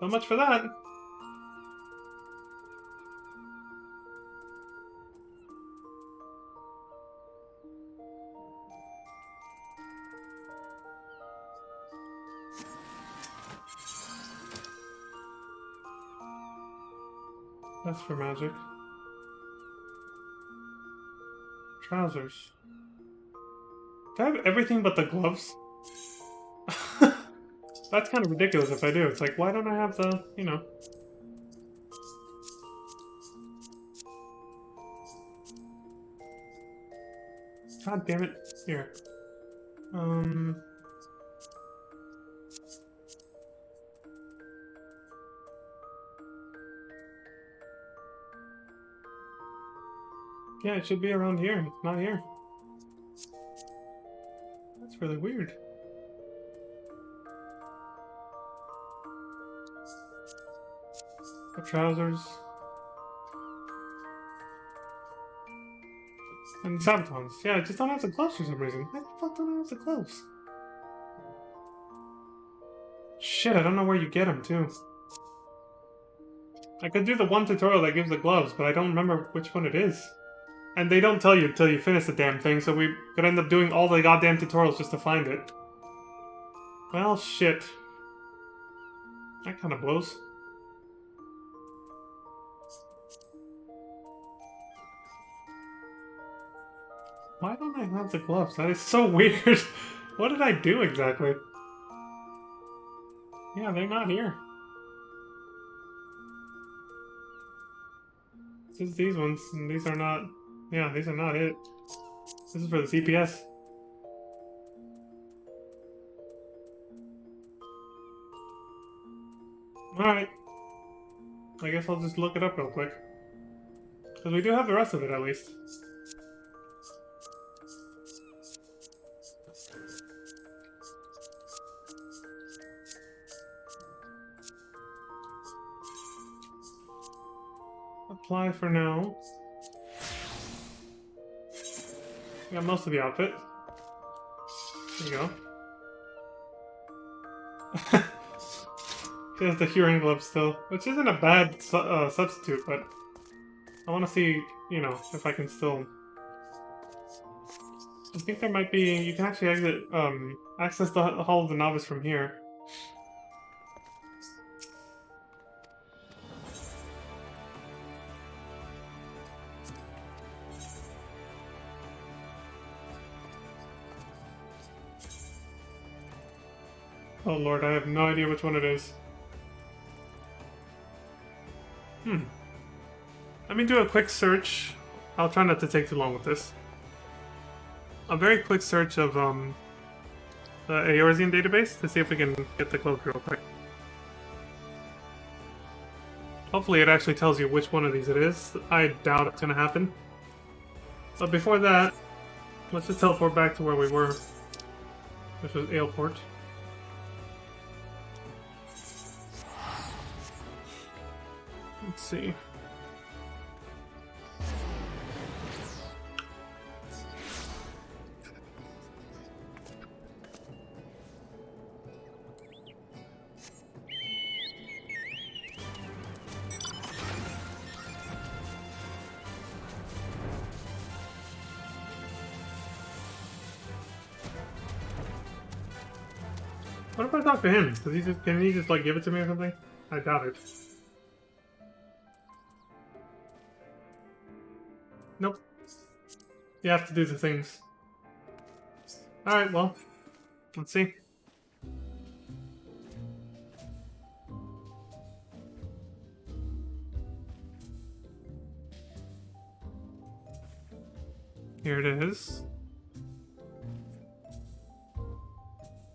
So much for that. That's for magic. Trousers. Do I have everything but the gloves? That's kind of ridiculous if I do. It's like, why don't I have the, you know... God damn it. Here. Yeah, it should be around here. It's not here. That's really weird. The trousers. And sabatons. Yeah, I just don't have the gloves for some reason. Why the fuck don't I have the gloves? Shit, I don't know where you get them, too. I could do the one tutorial that gives the gloves, but I don't remember which one it is. And they don't tell you until you finish the damn thing, so we could end up doing all the goddamn tutorials just to find it. Well, shit. That kind of blows. Why don't I have the gloves? That is so weird. What did I do exactly? Yeah, they're not here. It's just these ones, and these are not... Yeah, these are not it. This is for the DPS. Alright. I guess I'll just look it up real quick. Because we do have the rest of it, at least. apply for now. Got most of the outfit. There you go. He has the hearing glove still, which isn't a bad substitute, but I want to see, you know, if I can still... I think there might be... You can actually access the Hall of the Novice from here. Oh lord, I have no idea which one it is. Let me do a quick search. I'll try not to take too long with this. A very quick search of the Eorzean database to see if we can get the gloves real quick. Hopefully it actually tells you which one of these it is. I doubt it's gonna happen. But before that, let's just teleport back to where we were, which was Aleport. Let's see. What if I talk to him? Can he just like give it to me or something? I doubt it. Nope. You have to do the things. Alright, well. Let's see. Here it is.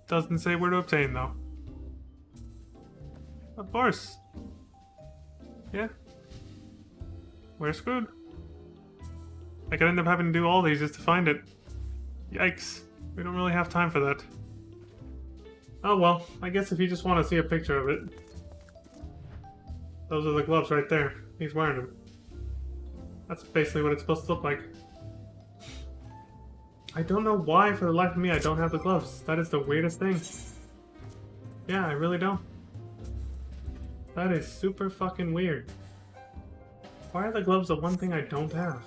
Doesn't say where to obtain, though. Of course. Yeah. We're screwed. I could end up having to do all these just to find it. Yikes. We don't really have time for that. Oh well, I guess if you just want to see a picture of it. Those are the gloves right there. He's wearing them. That's basically what it's supposed to look like. I don't know why, for the life of me, I don't have the gloves. That is the weirdest thing. Yeah, I really don't. That is super fucking weird. Why are the gloves the one thing I don't have?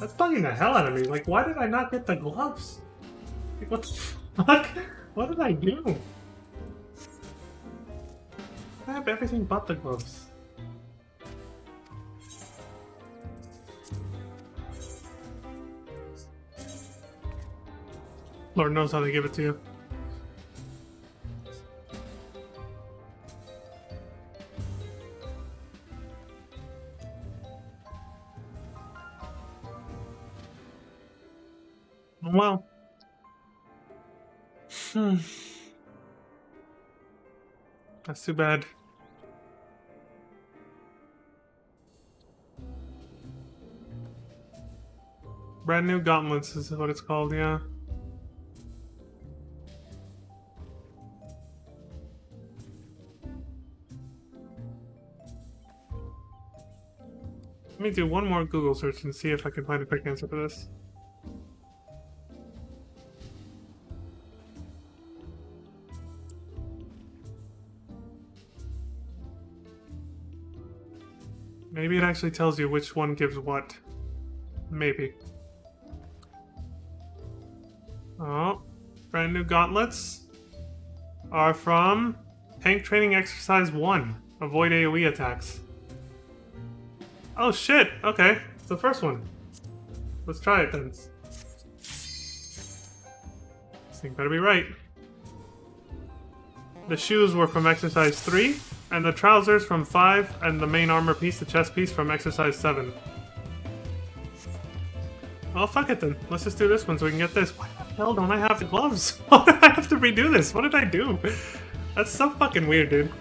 That's bugging the hell out of me. Like, why did I not get the gloves? Like, what the fuck? What did I do? I have everything but the gloves. Lord knows how to give it to you. Well. That's too bad. Brand new gauntlets is what it's called, yeah. Let me do one more Google search and see if I can find a quick answer for this. Maybe it actually tells you which one gives what. Maybe. Oh, brand new gauntlets are from Tank Training Exercise 1. Avoid AoE attacks. Oh shit, okay. It's the first one. Let's try it then. This thing better be right. The shoes were from Exercise 3, and the trousers from 5, and the main armor piece, the chest piece, from Exercise 7. Well, fuck it then. Let's just do this one so we can get this. Why the hell don't I have the gloves? Why did I have to redo this? What did I do? That's so fucking weird, dude.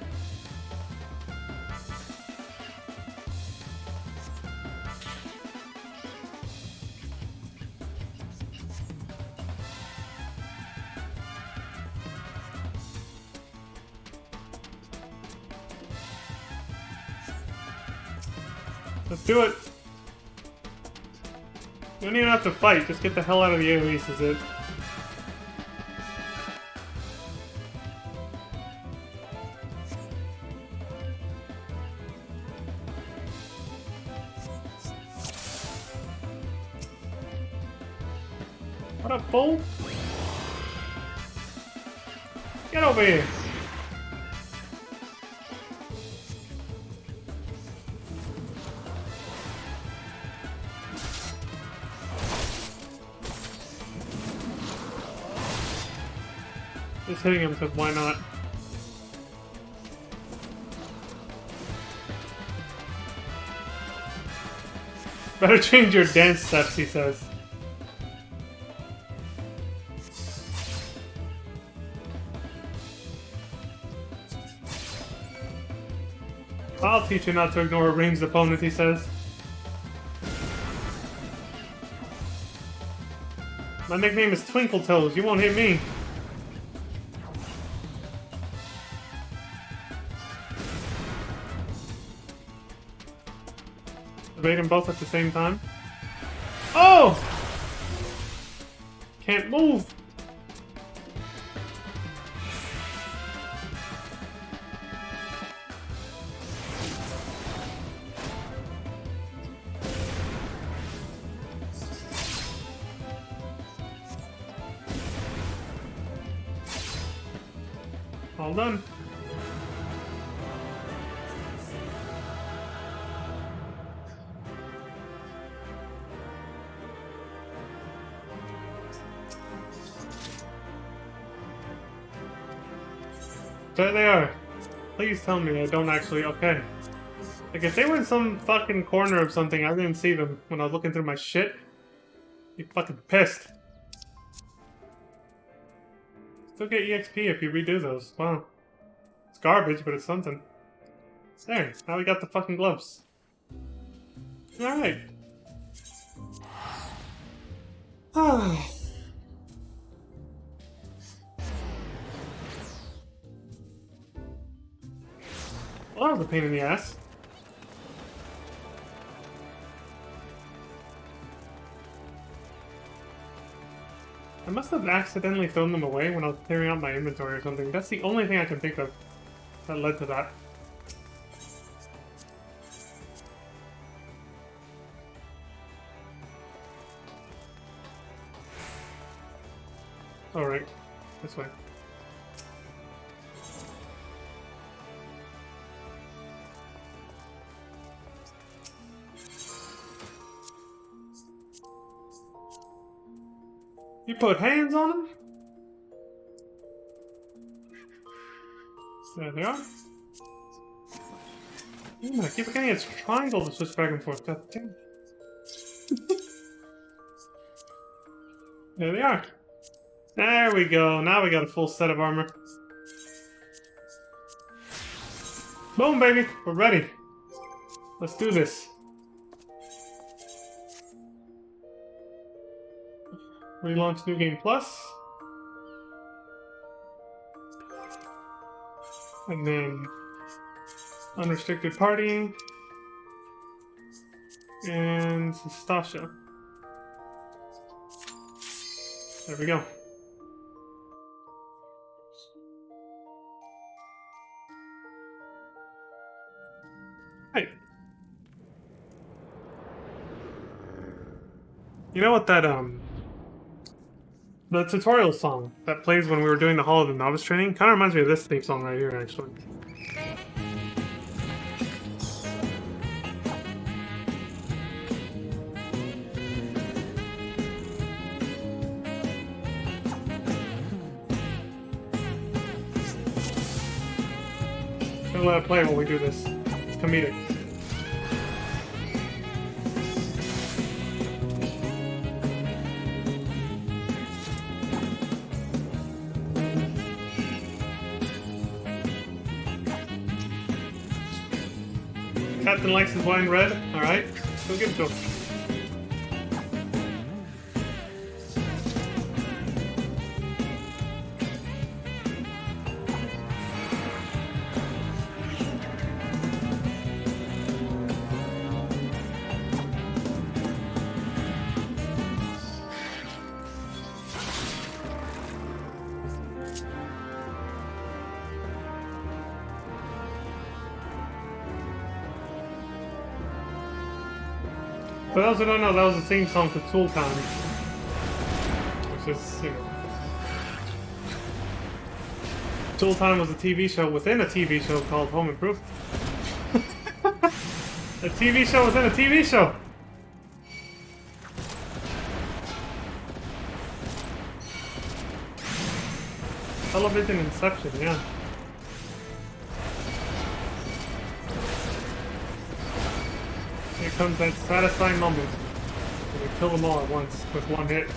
Let's do it. You don't even have to fight. Just get the hell out of the AoEs is it. What up, fool? Get over here. Just hitting him because why not? Better change your dance steps, he says. I'll teach you not to ignore a ranged opponent, he says. My nickname is Twinkle Toes, you won't hit me. Evade them both at the same time. Oh! Can't move! All done. There they are. Please tell me I don't actually... Okay. Like, if they were in some fucking corner of something, I didn't see them when I was looking through my shit. Be fucking pissed. Still get EXP if you redo those. Wow. It's garbage, but it's something. There, now we got the fucking gloves. Alright. Ah. Well, that was a pain in the ass. I must have accidentally thrown them away when I was clearing out my inventory or something. That's the only thing I can think of that led to that. Alright, this way. You put hands on them? There they are. Damn, I keep forgetting it's triangle to switch back and forth. God damn. There they are. There we go. Now we got a full set of armor. Boom, baby. We're ready. Let's do this. Relaunch New Game Plus. And then unrestricted partying. And Stasha. There we go. Hey. You know what that the tutorial song that plays when we were doing the Hall of the Novice training kind of reminds me of this theme song right here, actually. Gonna let it play while we do this. It's comedic. Captain likes his wine red. Alright, go give it to him. For those who don't know, that was the theme song for Sultan. Which is, you know... Sultan was a TV show within a TV show called Home Improvement. A TV show within a TV show! Television Inception, yeah. Here comes that satisfying moment where we kill them all at once with one hit.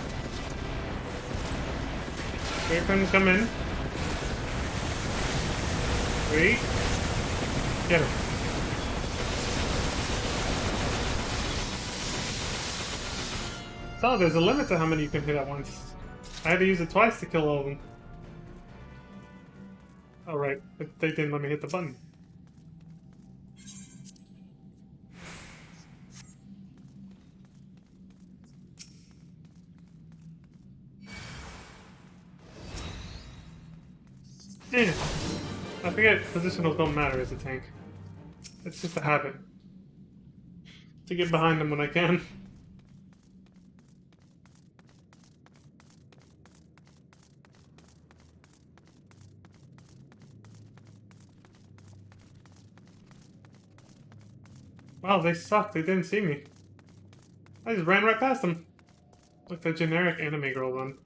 Here comes come in. Wait. Get him. So there's a limit to how many you can hit at once. I had to use it twice to kill all of them. Oh right, they didn't let me hit the button. Eh. I forget positionals don't matter as a tank. It's just a habit. To get behind them when I can. Wow, they suck. They didn't see me. I just ran right past them. Like the generic anime girl run.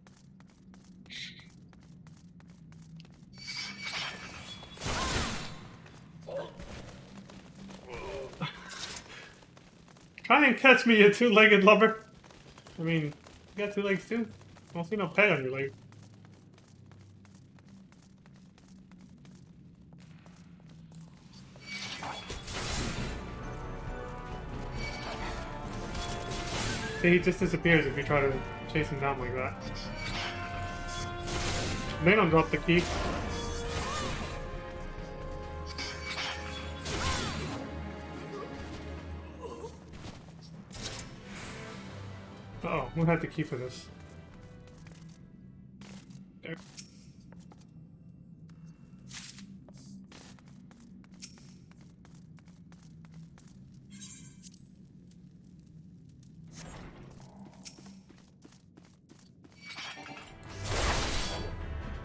Try and catch me, you two-legged lover. I mean, you got two legs too? I don't see no peg on your leg. See, he just disappears if you try to chase him down like that. They don't drop the key. Uh-oh, who had the key for this? There.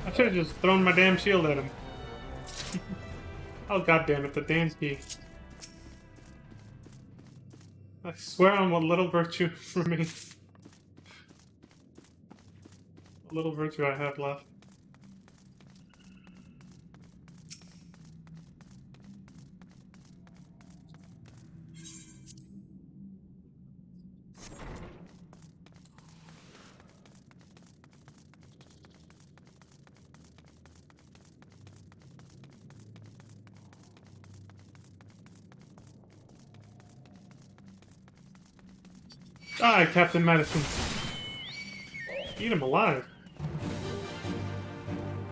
I should have just thrown my damn shield at him. Oh goddamn it, the damn key. I swear on what little virtue remains. What little virtue I have left. Die, Captain Madison. Eat him alive.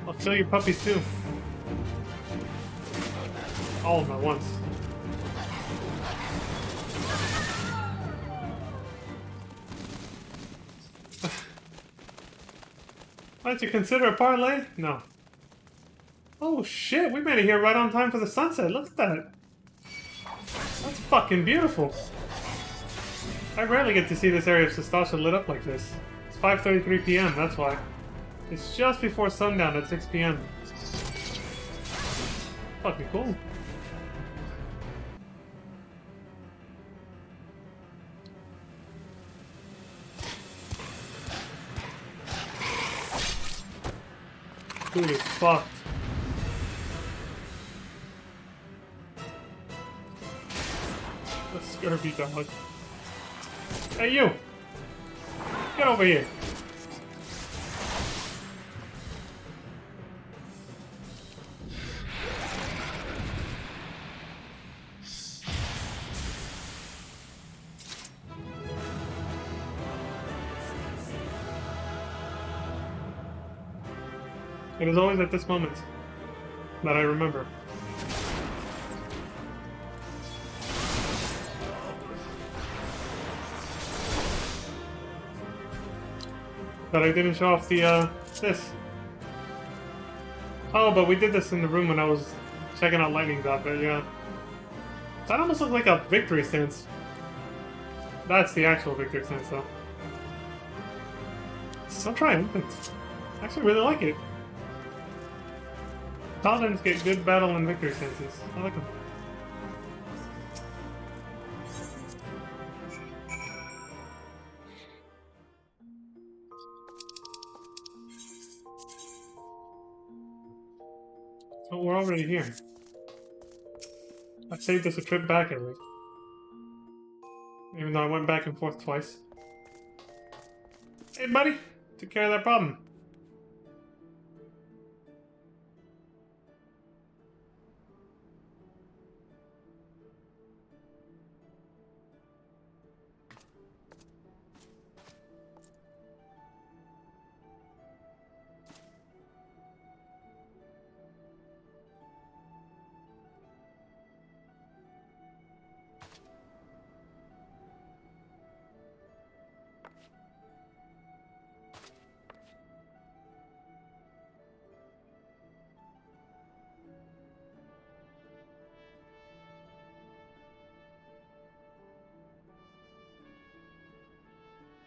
I'll kill your puppies too. All of them at once. Why don't you consider a parlay? No. Oh shit, we made it here right on time for the sunset. Look at that. That's fucking beautiful. I rarely get to see this area of Sastasha lit up like this. It's 5:33 p.m., that's why. It's just before sundown at 6 p.m. Fucking cool. Dude is fucked. The scurvy dog. Hey, you! Get over here! It is always at this moment that I remember. That I didn't show off the, this. Oh, but we did this in the room when I was checking out Lightning's outfit, yeah. That almost looked like a victory stance. That's the actual victory sense, though. So triumphant. I actually really like it. Paladins get good battle and victory senses. I like them. Oh, we're already here. I saved us a trip back at least. Even though I went back and forth twice. Hey, buddy! Took care of that problem.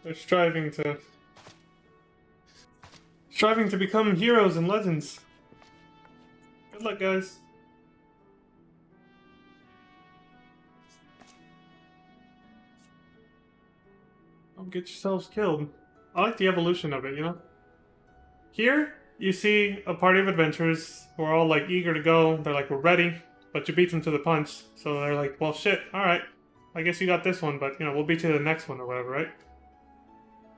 They're striving to become heroes and legends. Good luck, guys. Don't get yourselves killed. I like the evolution of it, you know? Here, you see a party of adventurers who are all like eager to go. They're like, we're ready, but you beat them to the punch. So they're like, well, shit, alright. I guess you got this one, but, you know, we'll beat you to the next one or whatever, right?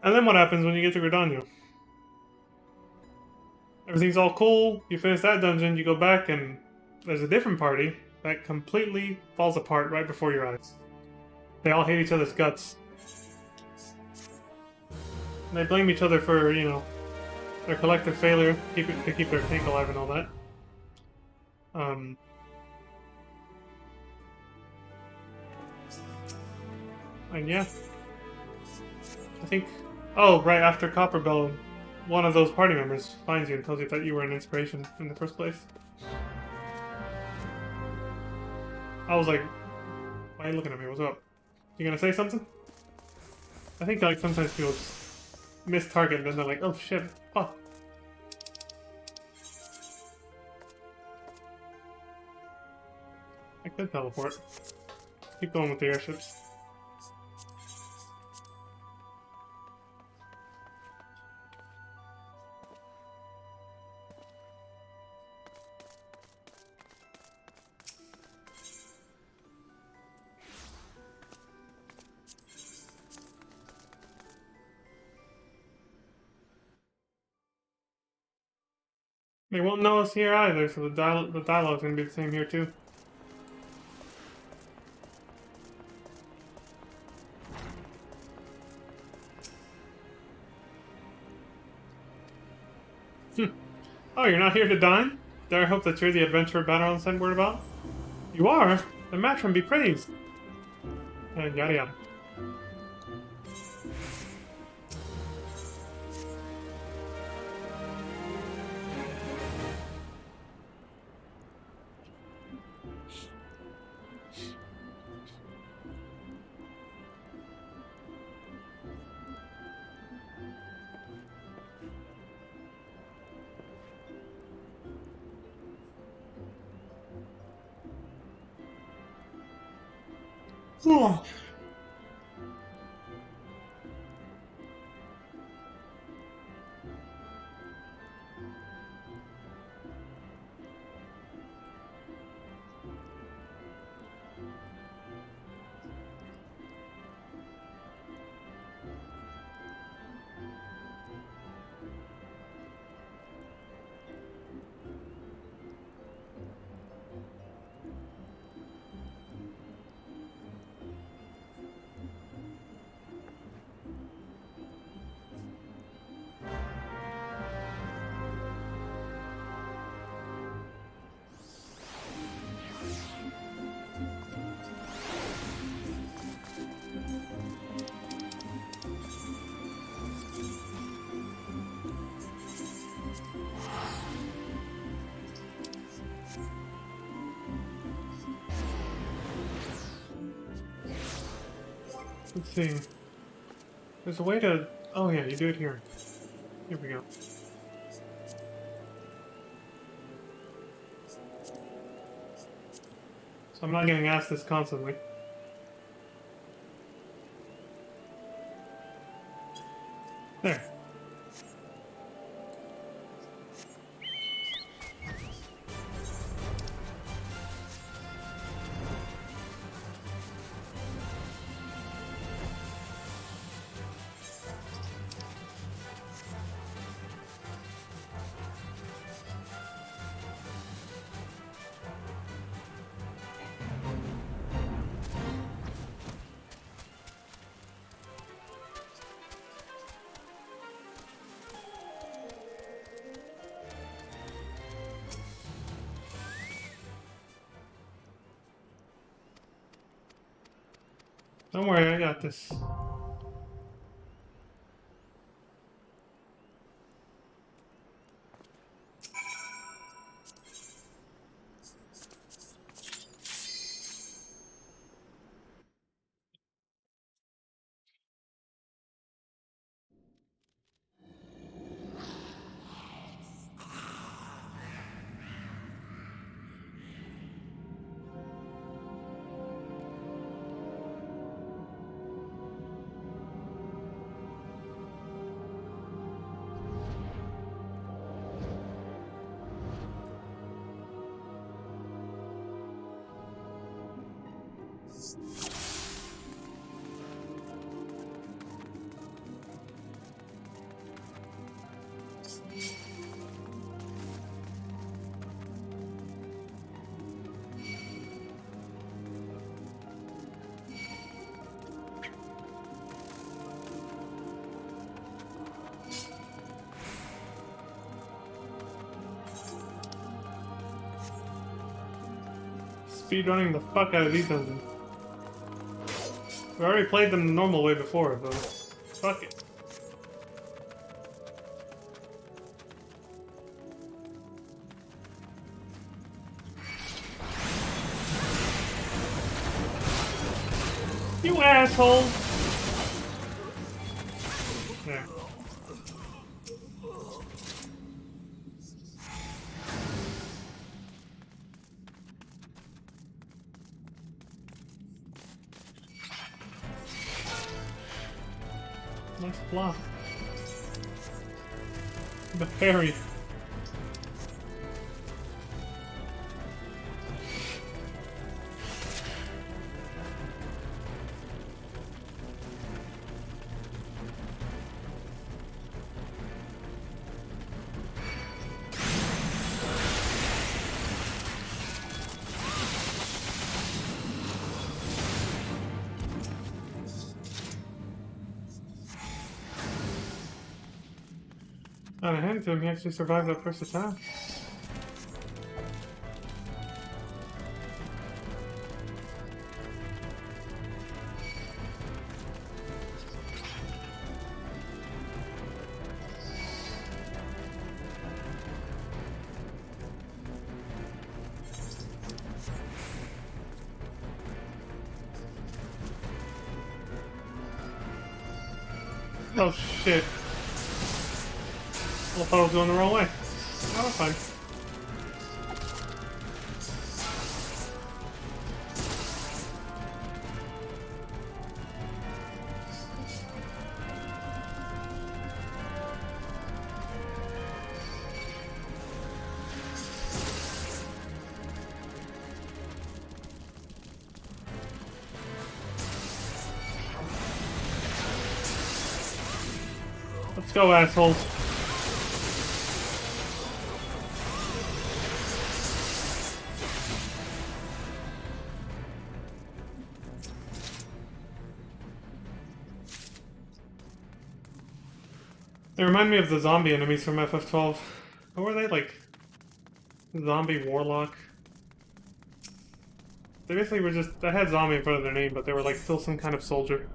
And then what happens when you get to Gridania? Everything's all cool, you finish that dungeon, you go back, and there's a different party that completely falls apart right before your eyes. They all hate each other's guts. And they blame each other for, you know, their collective failure to keep their tank alive and all that. And yeah. I think... Oh, right after Copperbell, one of those party members finds you and tells you that you were an inspiration in the first place. I was like, why are you looking at me? What's up? You gonna say something? I think like sometimes people miss target and then they're like, oh shit, fuck. I could teleport. Keep going with the airships. They won't know us here either, so the dialogue's gonna be the same here too. Oh, you're not here to dine? Dare I hope that you're the adventurer Battleon sent word about? You are? The matron be praised! And yada yada. Oh. Let's see. There's a way to... Oh yeah, you do it here. Here we go. So I'm not getting asked this constantly. There. Don't worry, I got this. Speedrunning the fuck out of these dungeons. We already played them the normal way before, so fuck it. You asshole! There. Nice block. The parry. Out of hand to him, he actually survived that first attack. Oh shit. I thought I was going the wrong way. Oh, fine. Let's go, assholes. They remind me of the zombie enemies from FF12. What were they, like? Zombie warlock? They basically were just... I had zombie in front of their name, but they were like still some kind of soldier.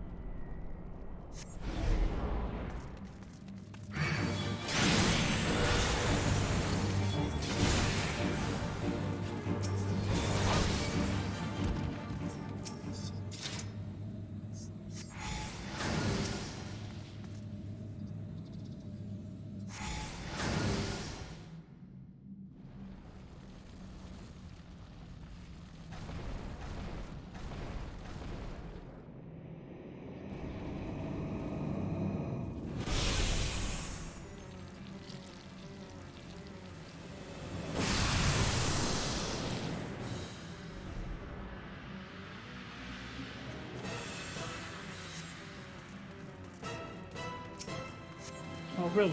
Oh, really?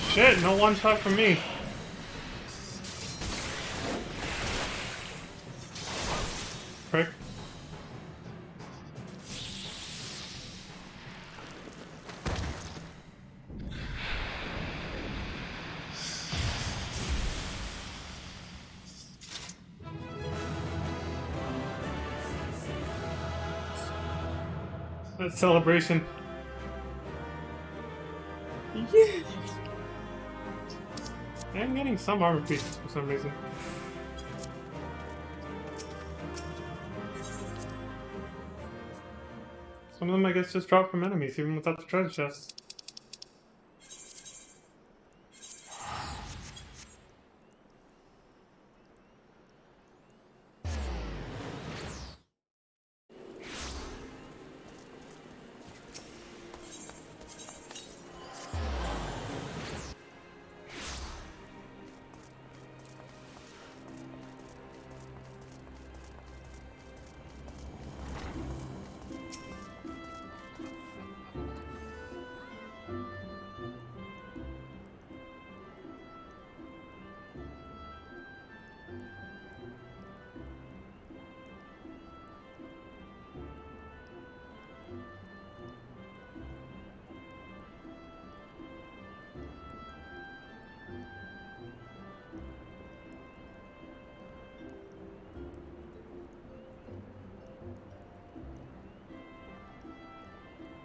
Shit, no one shot from me. Prick. That celebration. Yeah. I'm getting some armor pieces for some reason. Some of them, I guess, just drop from enemies, even without the treasure chest.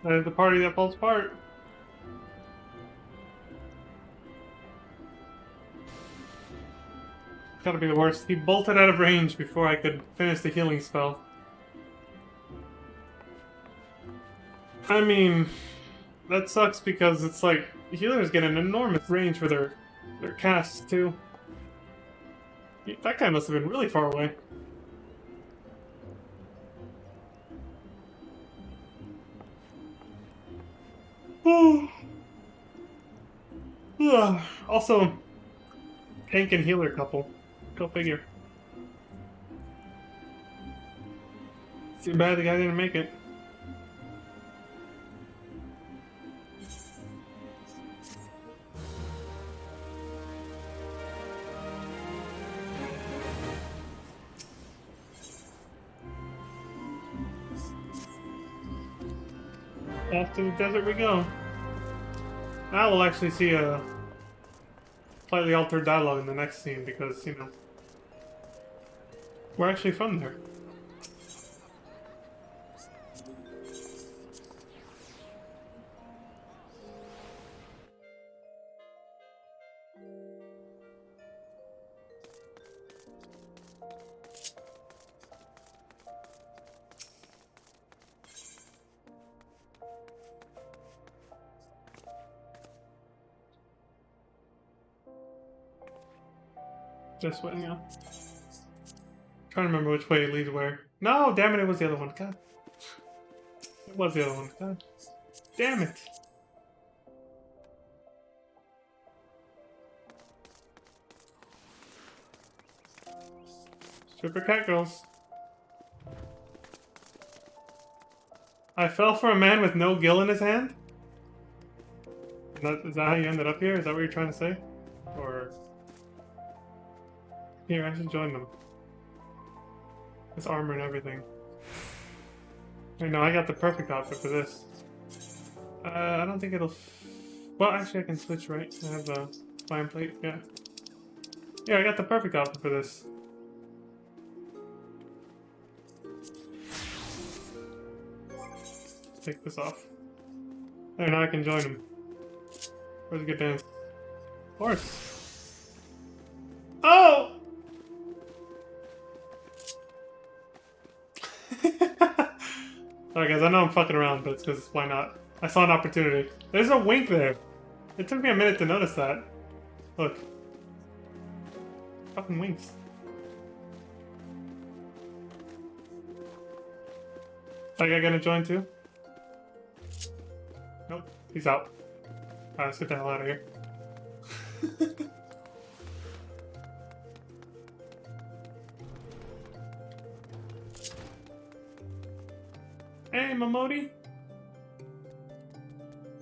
That is the party that falls apart. Gotta be the worst. He bolted out of range before I could finish the healing spell. I mean, that sucks because it's like healers get an enormous range for their casts too. That guy must have been really far away. Also, tank and healer couple. Go figure. Too bad the guy didn't make it. Off to the desert we go. Now we'll actually see a slightly altered dialogue in the next scene because, you know, we're actually from there. Just went, yeah. Trying to remember which way it leads where. No, damn it, it was the other one. God. It was the other one. God. Damn it. Stripper cat girls. I fell for a man with no gill in his hand? Is that how you ended up here? Is that what you're trying to say? Or... Here, I should join them. This armor and everything. Wait, no, I got the perfect outfit for this. I don't think it'll... Well, actually I can switch, right? I have the spine plate, yeah. Yeah, I got the perfect outfit for this. Let's take this off. There, now I can join him. Where's the good dance? Horse! Oh! Sorry guys, I know I'm fucking around, but it's because why not? I saw an opportunity. There's a wink there. It took me a minute to notice that. Look. Fucking winks. That guy gonna join too? Nope, he's out. Alright, let's get the hell out of here. Hey, Momodi.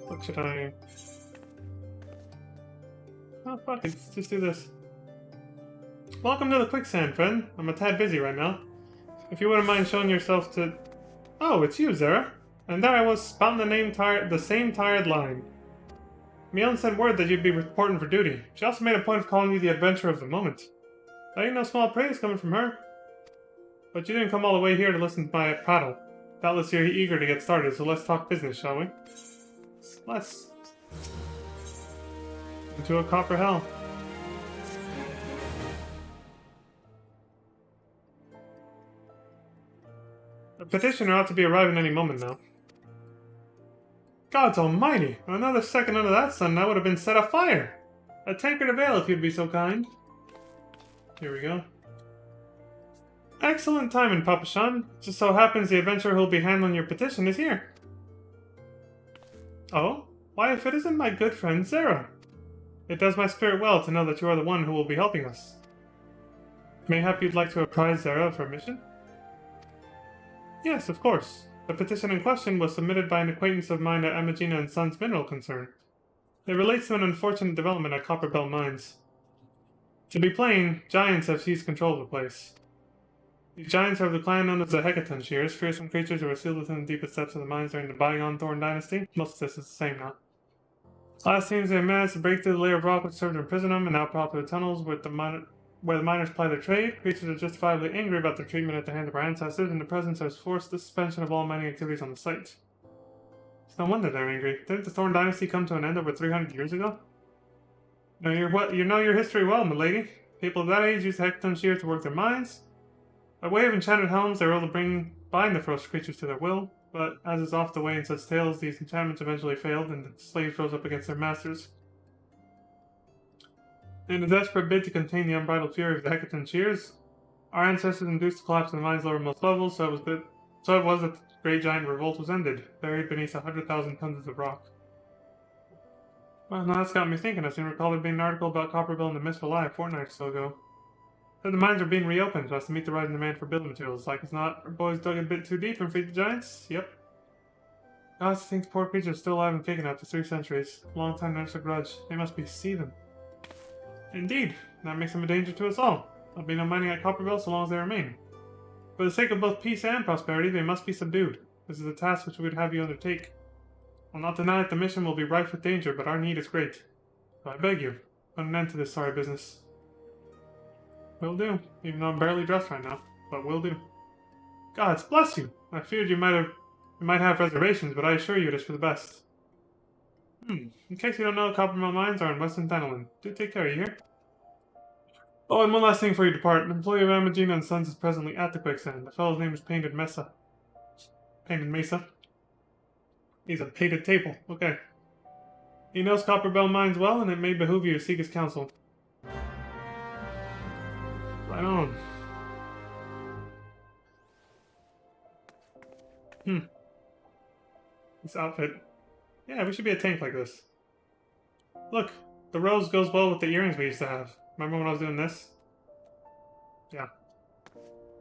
What should I... Oh, fuck it. Let's just do this. Welcome to the quicksand, friend. I'm a tad busy right now. If you wouldn't mind showing yourself to... Oh, it's you, Zara. And there I was, spouting the same tired line. Mion sent word that you'd be reporting for duty. She also made a point of calling you the adventurer of the moment. I ain't no small praise coming from her. But you didn't come all the way here to listen to my prattle. Doubtless you're eager to get started, so let's talk business, shall we? Let's. Into a copper hell. The petitioner ought to be arriving any moment now. Gods almighty! Another second under that sun, I would have been set afire! A tankard of ale, if you'd be so kind. Here we go. Excellent timing, Papa Shan. Just so happens the adventurer who'll be handling your petition is here. Oh? Why, if it isn't my good friend, Zara! It does my spirit well to know that you are the one who will be helping us. Mayhap you'd like to apprise Zara of her mission? Yes, of course. The petition in question was submitted by an acquaintance of mine at Amagina and Sons Mineral Concern. It relates to an unfortunate development at Copperbell Mines. To be plain, giants have seized control of the place. These giants are of the clan known as the Hecaton Shears, fearsome creatures who were sealed within the deepest depths of the mines during the bygone Thorn Dynasty. Most of this is the same now. Last seems they managed to break through the layer of rock which served to imprison them, and now prowl through the tunnels where the miners ply their trade. Creatures are justifiably angry about their treatment at the hands of our ancestors, and the presence has forced the suspension of all mining activities on the site. It's no wonder they're angry. Didn't the Thorn Dynasty come to an end over 300 years ago? You know your history well, milady. People of that age used Hecaton Shears to work their mines. By way of enchanted helms, they were able to bind the ferocious creatures to their will, but as is oft the way in such tales, these enchantments eventually failed, and the slaves rose up against their masters. In a desperate bid to contain the unbridled fury of the Hecaton Shears, our ancestors induced the collapse of the mine's lowermost levels, so it was that the great giant revolt was ended, buried beneath 100,000 tons of rock. Well, now that's got me thinking. I seem to recall there being an article about Copperbell in the Mistful Eye a fortnight or so ago. Said the mines are being reopened so as to meet the rising demand for building materials. Like as not, our boys dug a bit too deep and freed the giants? Yep. Gods to think the poor creatures are still alive and kicking after 3 centuries. Long time nurse a grudge. They must be seething. Indeed. That makes them a danger to us all. There'll be no mining at Copperbell so long as they remain. For the sake of both peace and prosperity, they must be subdued. This is a task which we would have you undertake. I'll not deny that the mission will be rife with danger, but our need is great. So I beg you, put an end to this sorry business. Will do, even though I'm barely dressed right now, but will do. Gods bless you! I feared you might have reservations, but I assure you it is for the best. In case you don't know, Coppermine Mines are in Western Thanalan. Do take care, you hear? Oh, and one last thing before you depart. An employee of Amagina and Sons is presently at the quicksand. The fellow's name is Painted Mesa. Painted Mesa? He's a painted table. Okay. He knows Copperbell Mines well, and it may behoove you to seek his counsel. Right on. This outfit. Yeah, we should be a tank like this. Look, the rose goes well with the earrings we used to have. Remember when I was doing this? Yeah.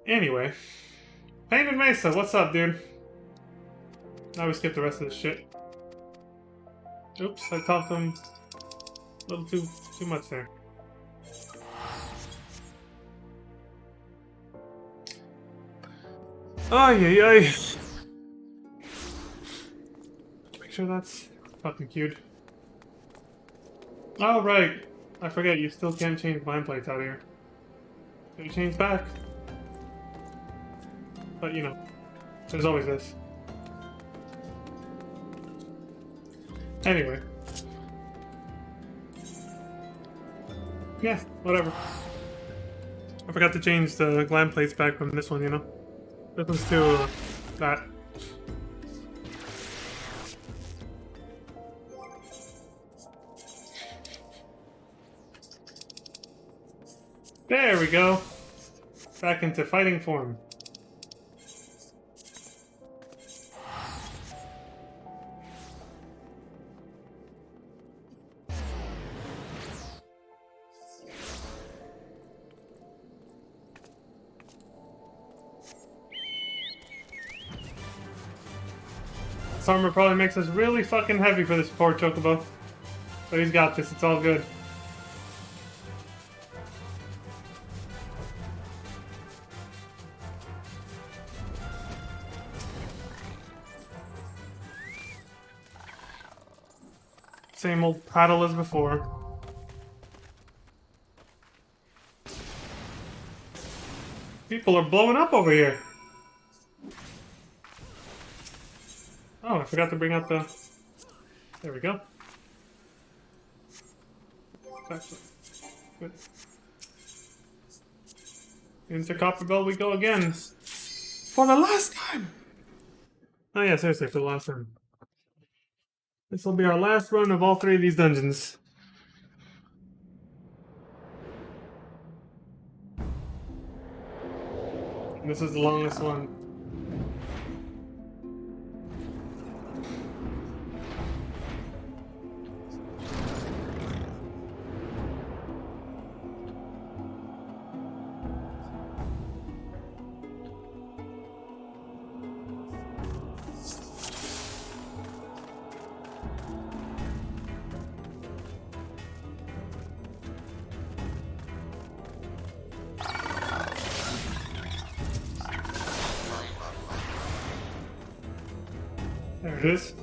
Anyway. Painted Mesa, what's up, dude? Now we skip the rest of this shit. Oops, I talked them a little too much there. Ay, ay, ay. Make sure that's fucking cute. Oh, right. I forget, you still can't change mind plates out here. Can you change back? But, you know, there's always this. Anyway. Yeah, whatever. I forgot to change the glam plates back from this one, you know? This one's to that. There we go. Back into fighting form. This armor probably makes us really fucking heavy for this poor Chocobo. But he's got this, it's all good. Same old paddle as before. People are blowing up over here. Oh, I forgot to bring out the... There we go. Excellent. Good. Into Copperbell we go again. For the last time! Oh yeah, seriously, for the last time. This will be our last run of all 3 of these dungeons. And this is the longest one. There it is.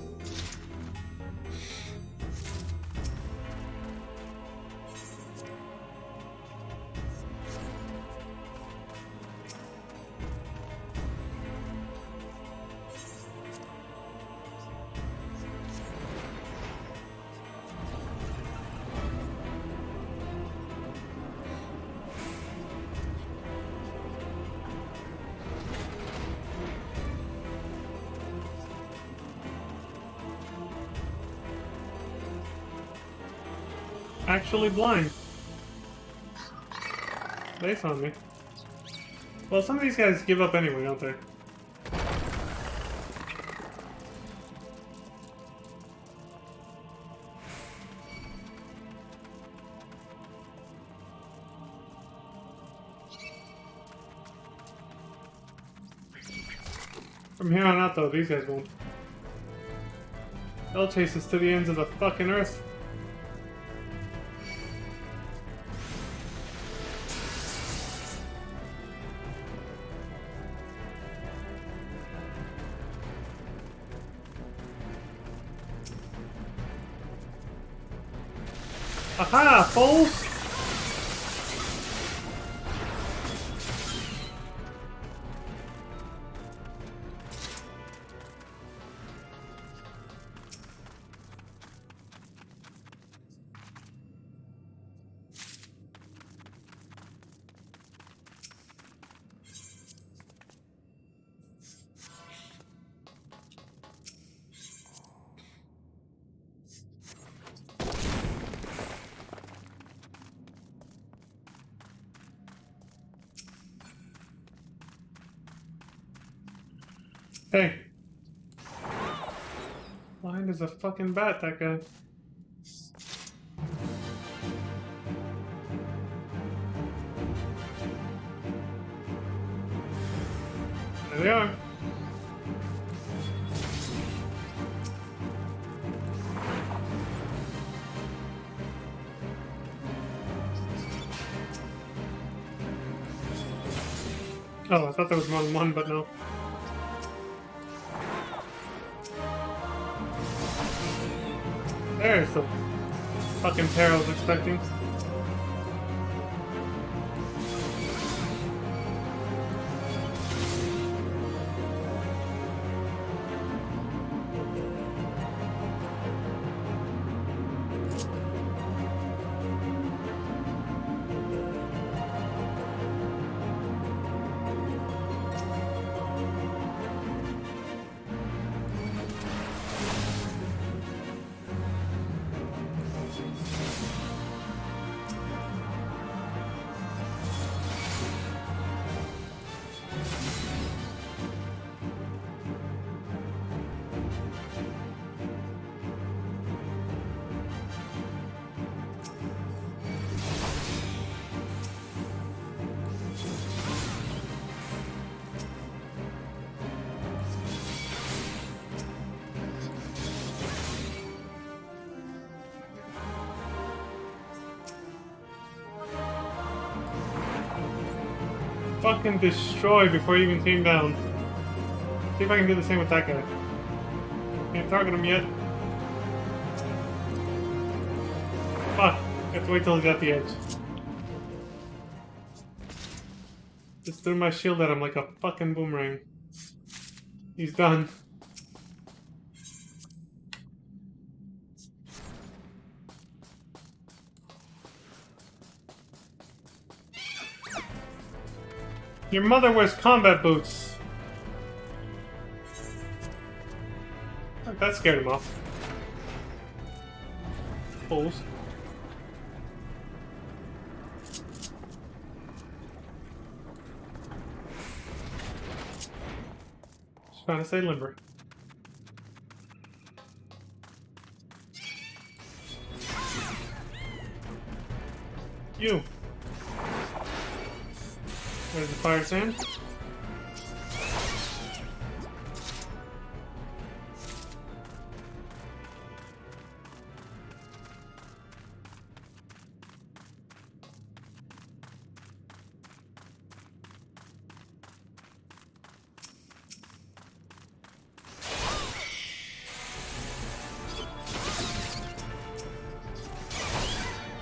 Actually blind. They saw me. Well, some of these guys give up anyway, don't they? From here on out, though, these guys won't. They'll chase us to the ends of the fucking earth. Aha, fools! Hey. Blind as a fucking bat, that guy. There they are. Oh, I thought there was more than one, but no. There's the fucking pair I was expecting. fucking destroyed before he even came down. See if I can do the same with that guy. Can't target him yet. Fuck. I have to wait till he's at the edge. Just threw my shield at him like a fucking boomerang. He's done. Your mother wears combat boots. Oh, that scared him off. Fools. Just trying to stay limber. You. There's the fire sand.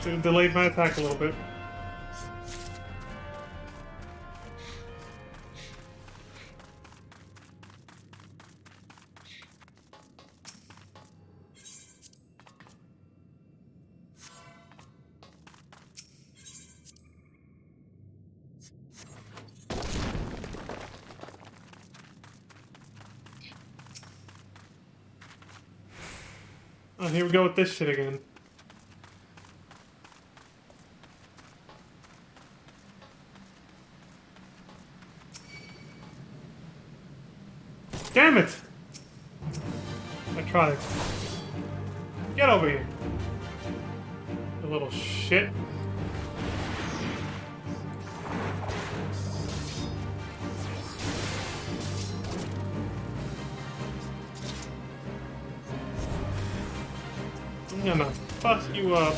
Should have delayed my attack a little bit. Oh, here we go with this shit again. Damn it! I tried. Get over here. You little shit. I'm gonna fuck you up.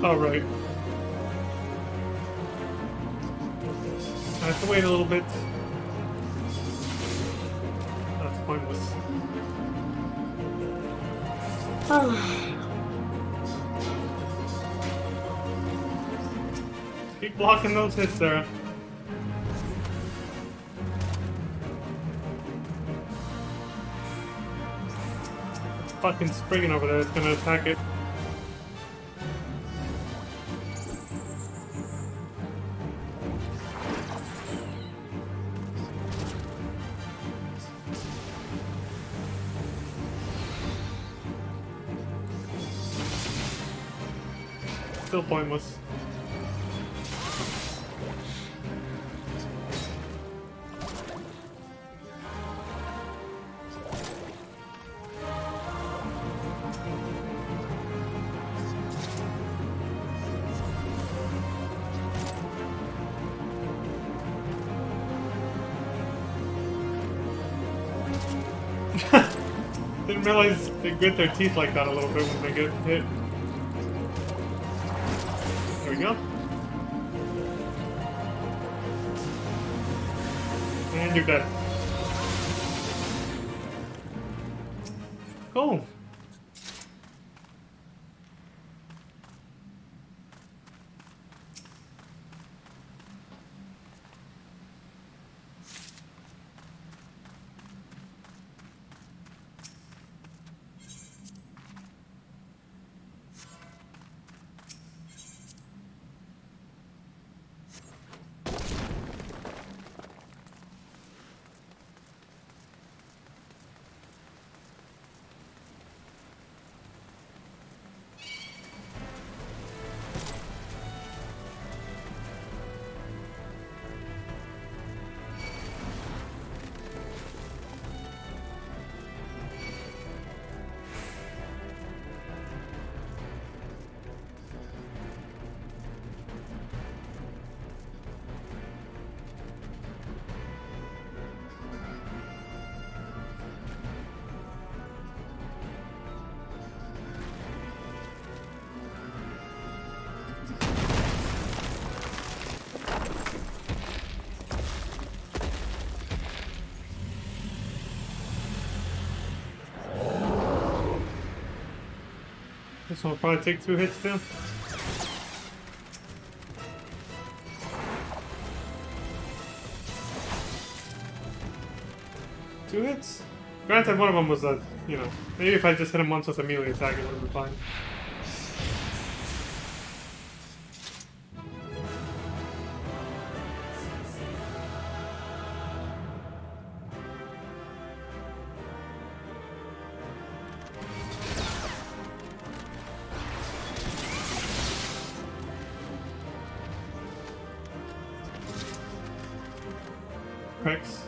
Alright. I have to wait a little bit. That's pointless. Keep blocking those hits, Sarah. It's fucking springing over there. It's gonna attack it. Still pointless. Didn't realize they grit their teeth like that a little bit when they get hit. There we go. And you're dead. Cool. This one will probably take 2 hits too. Two hits? Granted, one of them was a, you know, maybe if I just hit him once with a melee attack, it would have been fine. Pricks.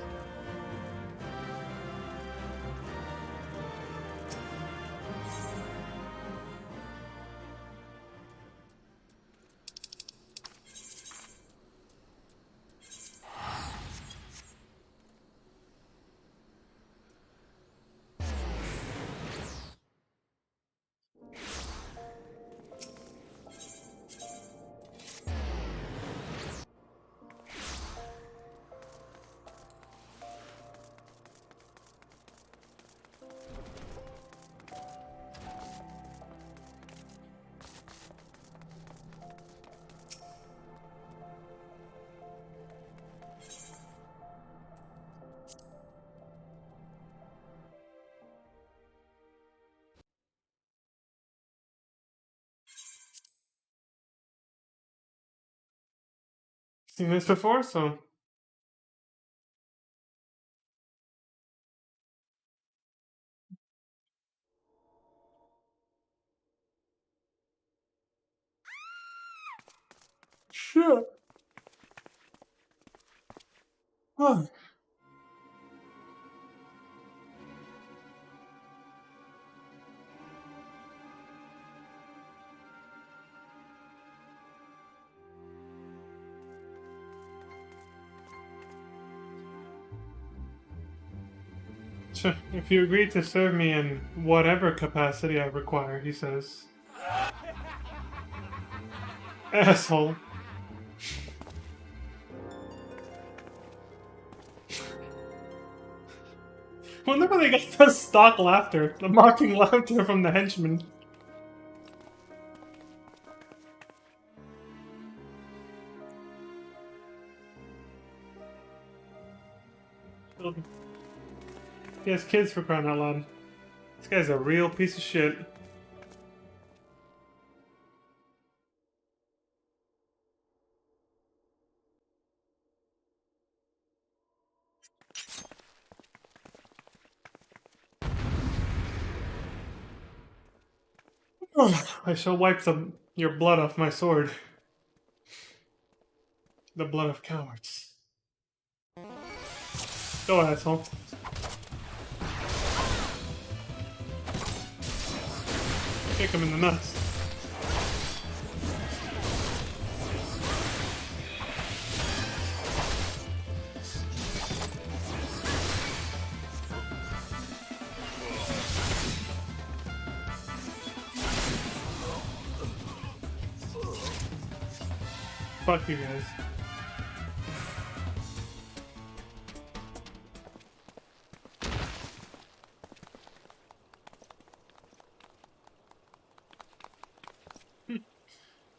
Seen this before, so shit. Oh. Sure. If you agree to serve me in whatever capacity I require, he says. Asshole. Wonder where they got the stock laughter, the mocking laughter from the henchmen. He has kids, for crying out loud. This guy's a real piece of shit. I shall wipe your blood off my sword. The blood of cowards. Go, asshole. Kick him in the nuts. Fuck you guys.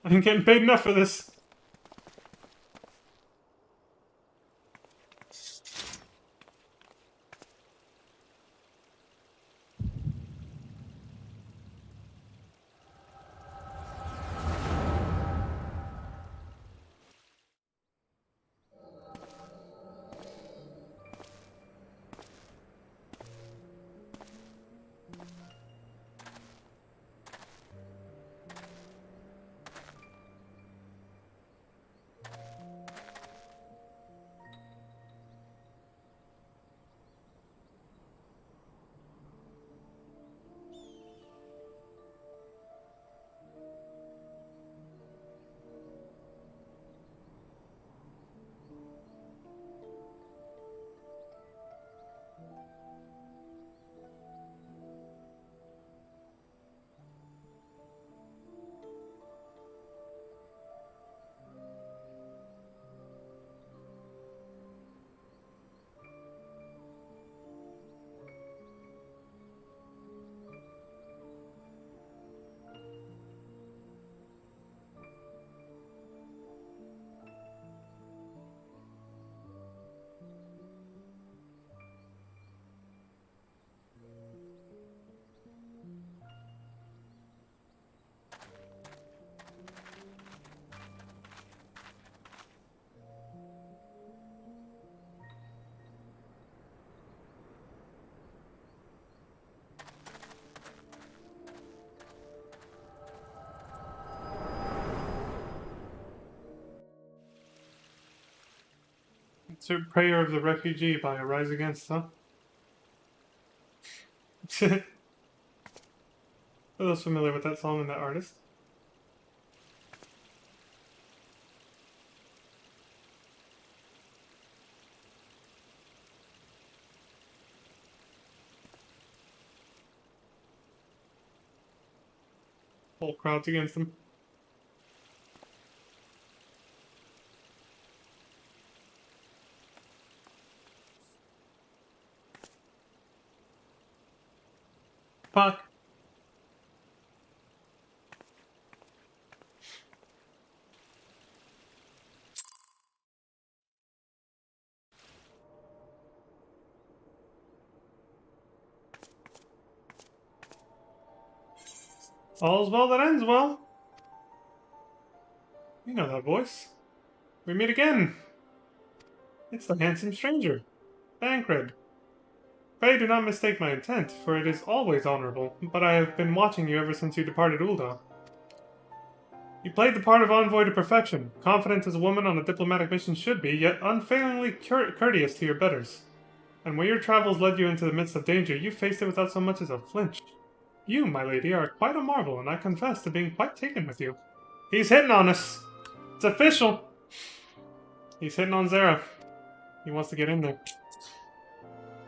I'm getting paid enough for this. Prayer of the Refugee by Arise Against, huh? Are those familiar with that song and that artist? Whole crowd's against them. Fuck. All's well that ends well. You know that voice. We meet again. It's the handsome stranger, Thancred. Pray do not mistake my intent, for it is always honorable, but I have been watching you ever since you departed Ul'dah. You played the part of envoy to perfection, confident as a woman on a diplomatic mission should be, yet unfailingly courteous to your betters. And when your travels led you into the midst of danger, you faced it without so much as a flinch. You, my lady, are quite a marvel, and I confess to being quite taken with you. He's hitting on us! It's official! He's hitting on Zara. He wants to get in there.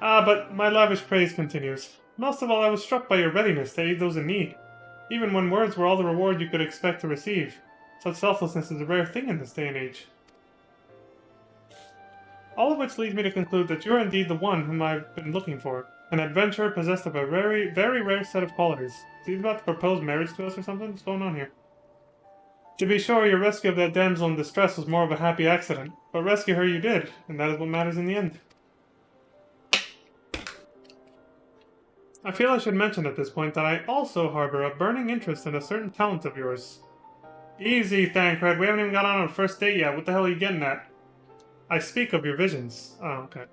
Ah, but my lavish praise continues. Most of all, I was struck by your readiness to aid those in need, even when words were all the reward you could expect to receive. Such selflessness is a rare thing in this day and age. All of which leads me to conclude that you are indeed the one whom I've been looking for, an adventurer possessed of a very, very rare set of qualities. Is he about to propose marriage to us or something? What's going on here? To be sure, your rescue of that damsel in distress was more of a happy accident, but rescue her you did, and that is what matters in the end. I feel I should mention at this point that I also harbor a burning interest in a certain talent of yours. Easy, Thancred, we haven't even got on a first date yet. What the hell are you getting at? I speak of your visions. Oh, okay.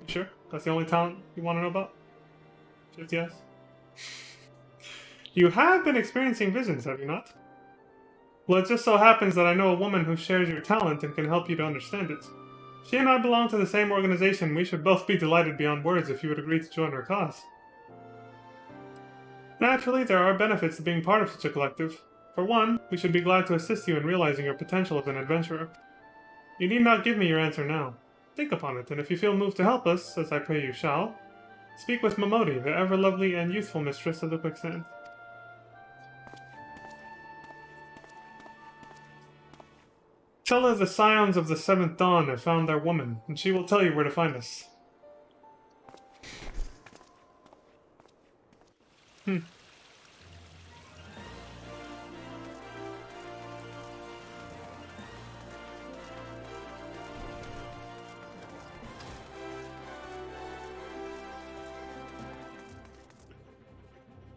You sure? That's the only talent you want to know about? Just yes? You have been experiencing visions, have you not? Well, it just so happens that I know a woman who shares your talent and can help you to understand it. She and I belong to the same organization. We should both be delighted beyond words if you would agree to join our cause. Naturally, there are benefits to being part of such a collective. For one, we should be glad to assist you in realizing your potential as an adventurer. You need not give me your answer now. Think upon it, and if you feel moved to help us, as I pray you shall, speak with Momodi, the ever-lovely and youthful mistress of the quicksand. Tell her the scions of the Seventh Dawn have found their woman, and she will tell you where to find us.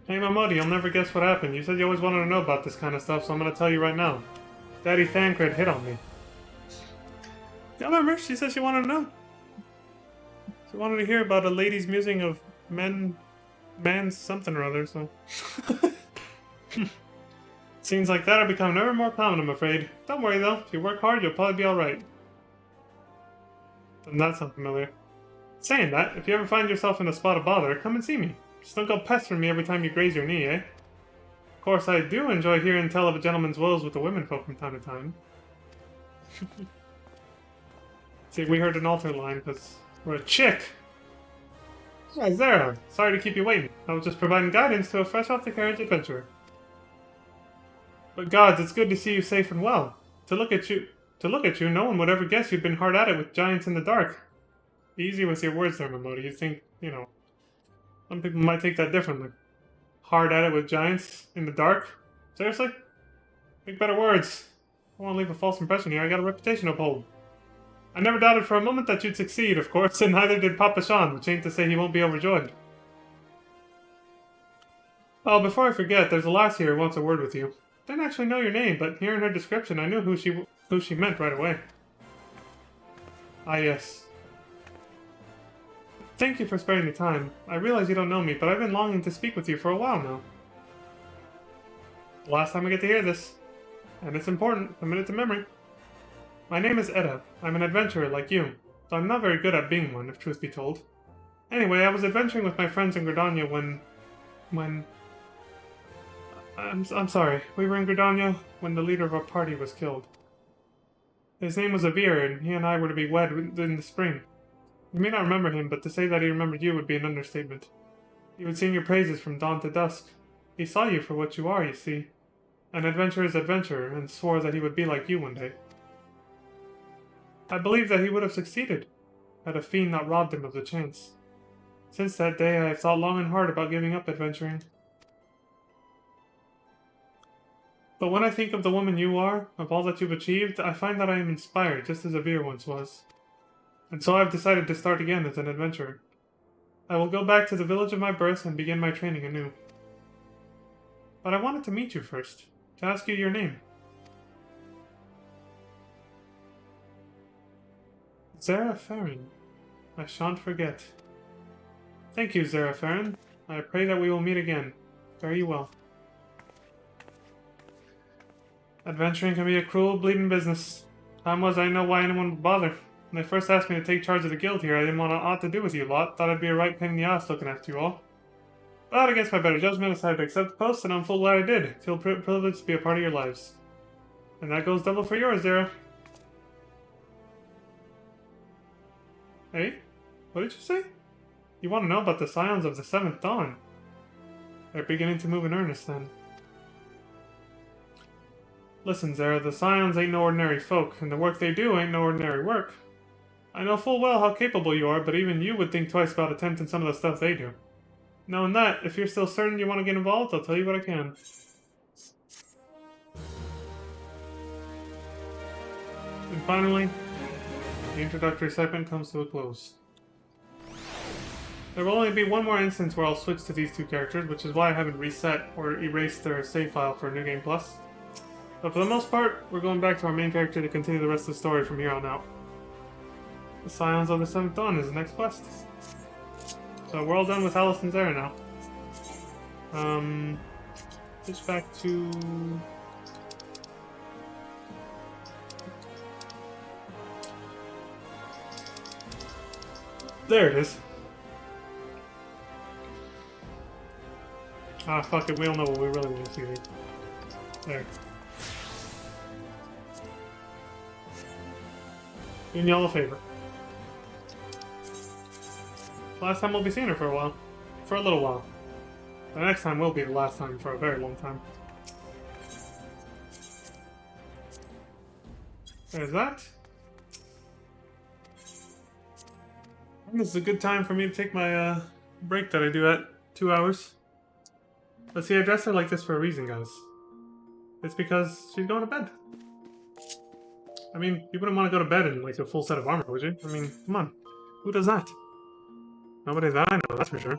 Hey Momodi, you'll never guess what happened. You said you always wanted to know about this kind of stuff, so I'm gonna tell you right now. Daddy Thancred hit on me. You remember? She said she wanted to know. She wanted to hear about a lady's musing of man's something or other, so... Scenes like that are becoming ever more common, I'm afraid. Don't worry though, if you work hard, you'll probably be alright. Doesn't that sound familiar? Saying that, if you ever find yourself in a spot of bother, come and see me. Just don't go pestering me every time you graze your knee, eh? Of course, I do enjoy hearing tell of a gentleman's woes with the womenfolk from time to time. See, we heard an altar line because we're a chick. Hi, Zara. Sorry to keep you waiting. I was just providing guidance to a fresh-off-the-carriage adventurer. But gods, it's good to see you safe and well. To look at you, no one would ever guess you'd been hard at it with giants in the dark. Easy with your words there, Momodi. You think, some people might take that differently. Hard at it with giants in the dark? Seriously? Think better words. I don't want to leave a false impression here. I got a reputation to uphold. I never doubted for a moment that you'd succeed, of course, and neither did Papa Sean, which ain't to say he won't be overjoyed. Oh, before I forget, there's a lass here who wants a word with you. Didn't actually know your name, but hearing her description, I knew who she meant right away. Ah, yes. Thank you for sparing the time. I realize you don't know me, but I've been longing to speak with you for a while now. Last time I get to hear this. And it's important. Commit it to memory. My name is Edda. I'm an adventurer like you, though I'm not very good at being one, if truth be told. Anyway, I was adventuring with my friends in Gridania when... I'm sorry. We were in Gridania when the leader of our party was killed. His name was Avir, and he and I were to be wed in the spring. You may not remember him, but to say that he remembered you would be an understatement. He would sing your praises from dawn to dusk. He saw you for what you are, you see. An adventurer's adventurer, and swore that he would be like you one day. I believe that he would have succeeded, had a fiend not robbed him of the chance. Since that day, I have thought long and hard about giving up adventuring. But when I think of the woman you are, of all that you've achieved, I find that I am inspired, just as Avir once was. And so I've decided to start again as an adventurer. I will go back to the village of my birth and begin my training anew. But I wanted to meet you first, to ask you your name. Zara Farron. I shan't forget. Thank you, Zara Farron. I pray that we will meet again. Fare you well. Adventuring can be a cruel, bleeding business. Time was I didn't know why anyone would bother. When they first asked me to take charge of the guild here, I didn't want aught to do with you lot. Thought I'd be a right pain in the ass looking after you all. But against my better judgment, I decided to accept the post, and I'm full glad I did. Feel privileged to be a part of your lives. And that goes double for yours, Zara. Hey? What did you say? You want to know about the Scions of the Seventh Dawn? They're beginning to move in earnest, then. Listen, Zara, the Scions ain't no ordinary folk, and the work they do ain't no ordinary work. I know full well how capable you are, but even you would think twice about attempting some of the stuff they do. Knowing that, if you're still certain you want to get involved, I'll tell you what I can. And finally, the introductory segment comes to a close. There will only be one more instance where I'll switch to these two characters, which is why I haven't reset or erased their save file for New Game Plus. But for the most part, we're going back to our main character to continue the rest of the story from here on out. The Scions of the Seventh Dawn is the next quest. So we're all done with Alice and Zara now. Switch back to... There it is. Ah, fuck it, we don't know what we really want to see here. There. Doing y'all a favor. Last time we'll be seeing her for a while. For a little while. The next time will be the last time for a very long time. There's that. I think this is a good time for me to take my break that I do at 2 hours. But see, I dressed her like this for a reason, guys. It's because she's going to bed. I mean, you wouldn't want to go to bed in like a full set of armor, would you? I mean, come on. Who does that? Nobody that I know, that's for sure.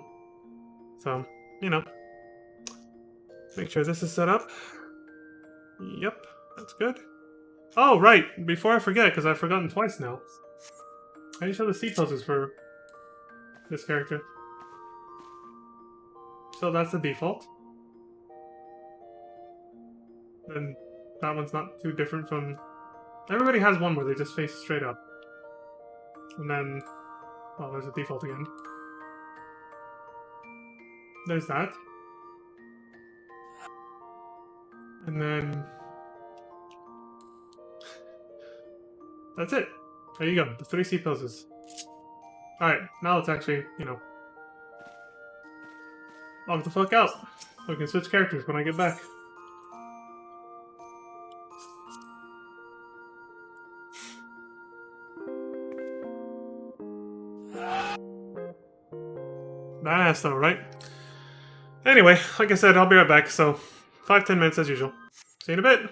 So, you know. Make sure this is set up. Yep, that's good. Oh, right! Before I forget, because I've forgotten twice now. I need to show the C poses for this character. So that's the default. And that one's not too different from... Everybody has one where they just face straight up. And then... Oh, there's a default again. There's that. And then... That's it. There you go. The 3 C poses. Alright, now let's actually, you know... log the fuck out. So we can switch characters when I get back. That's alright. Anyway, like I said, I'll be right back, so 5-10 minutes as usual. See you in a bit!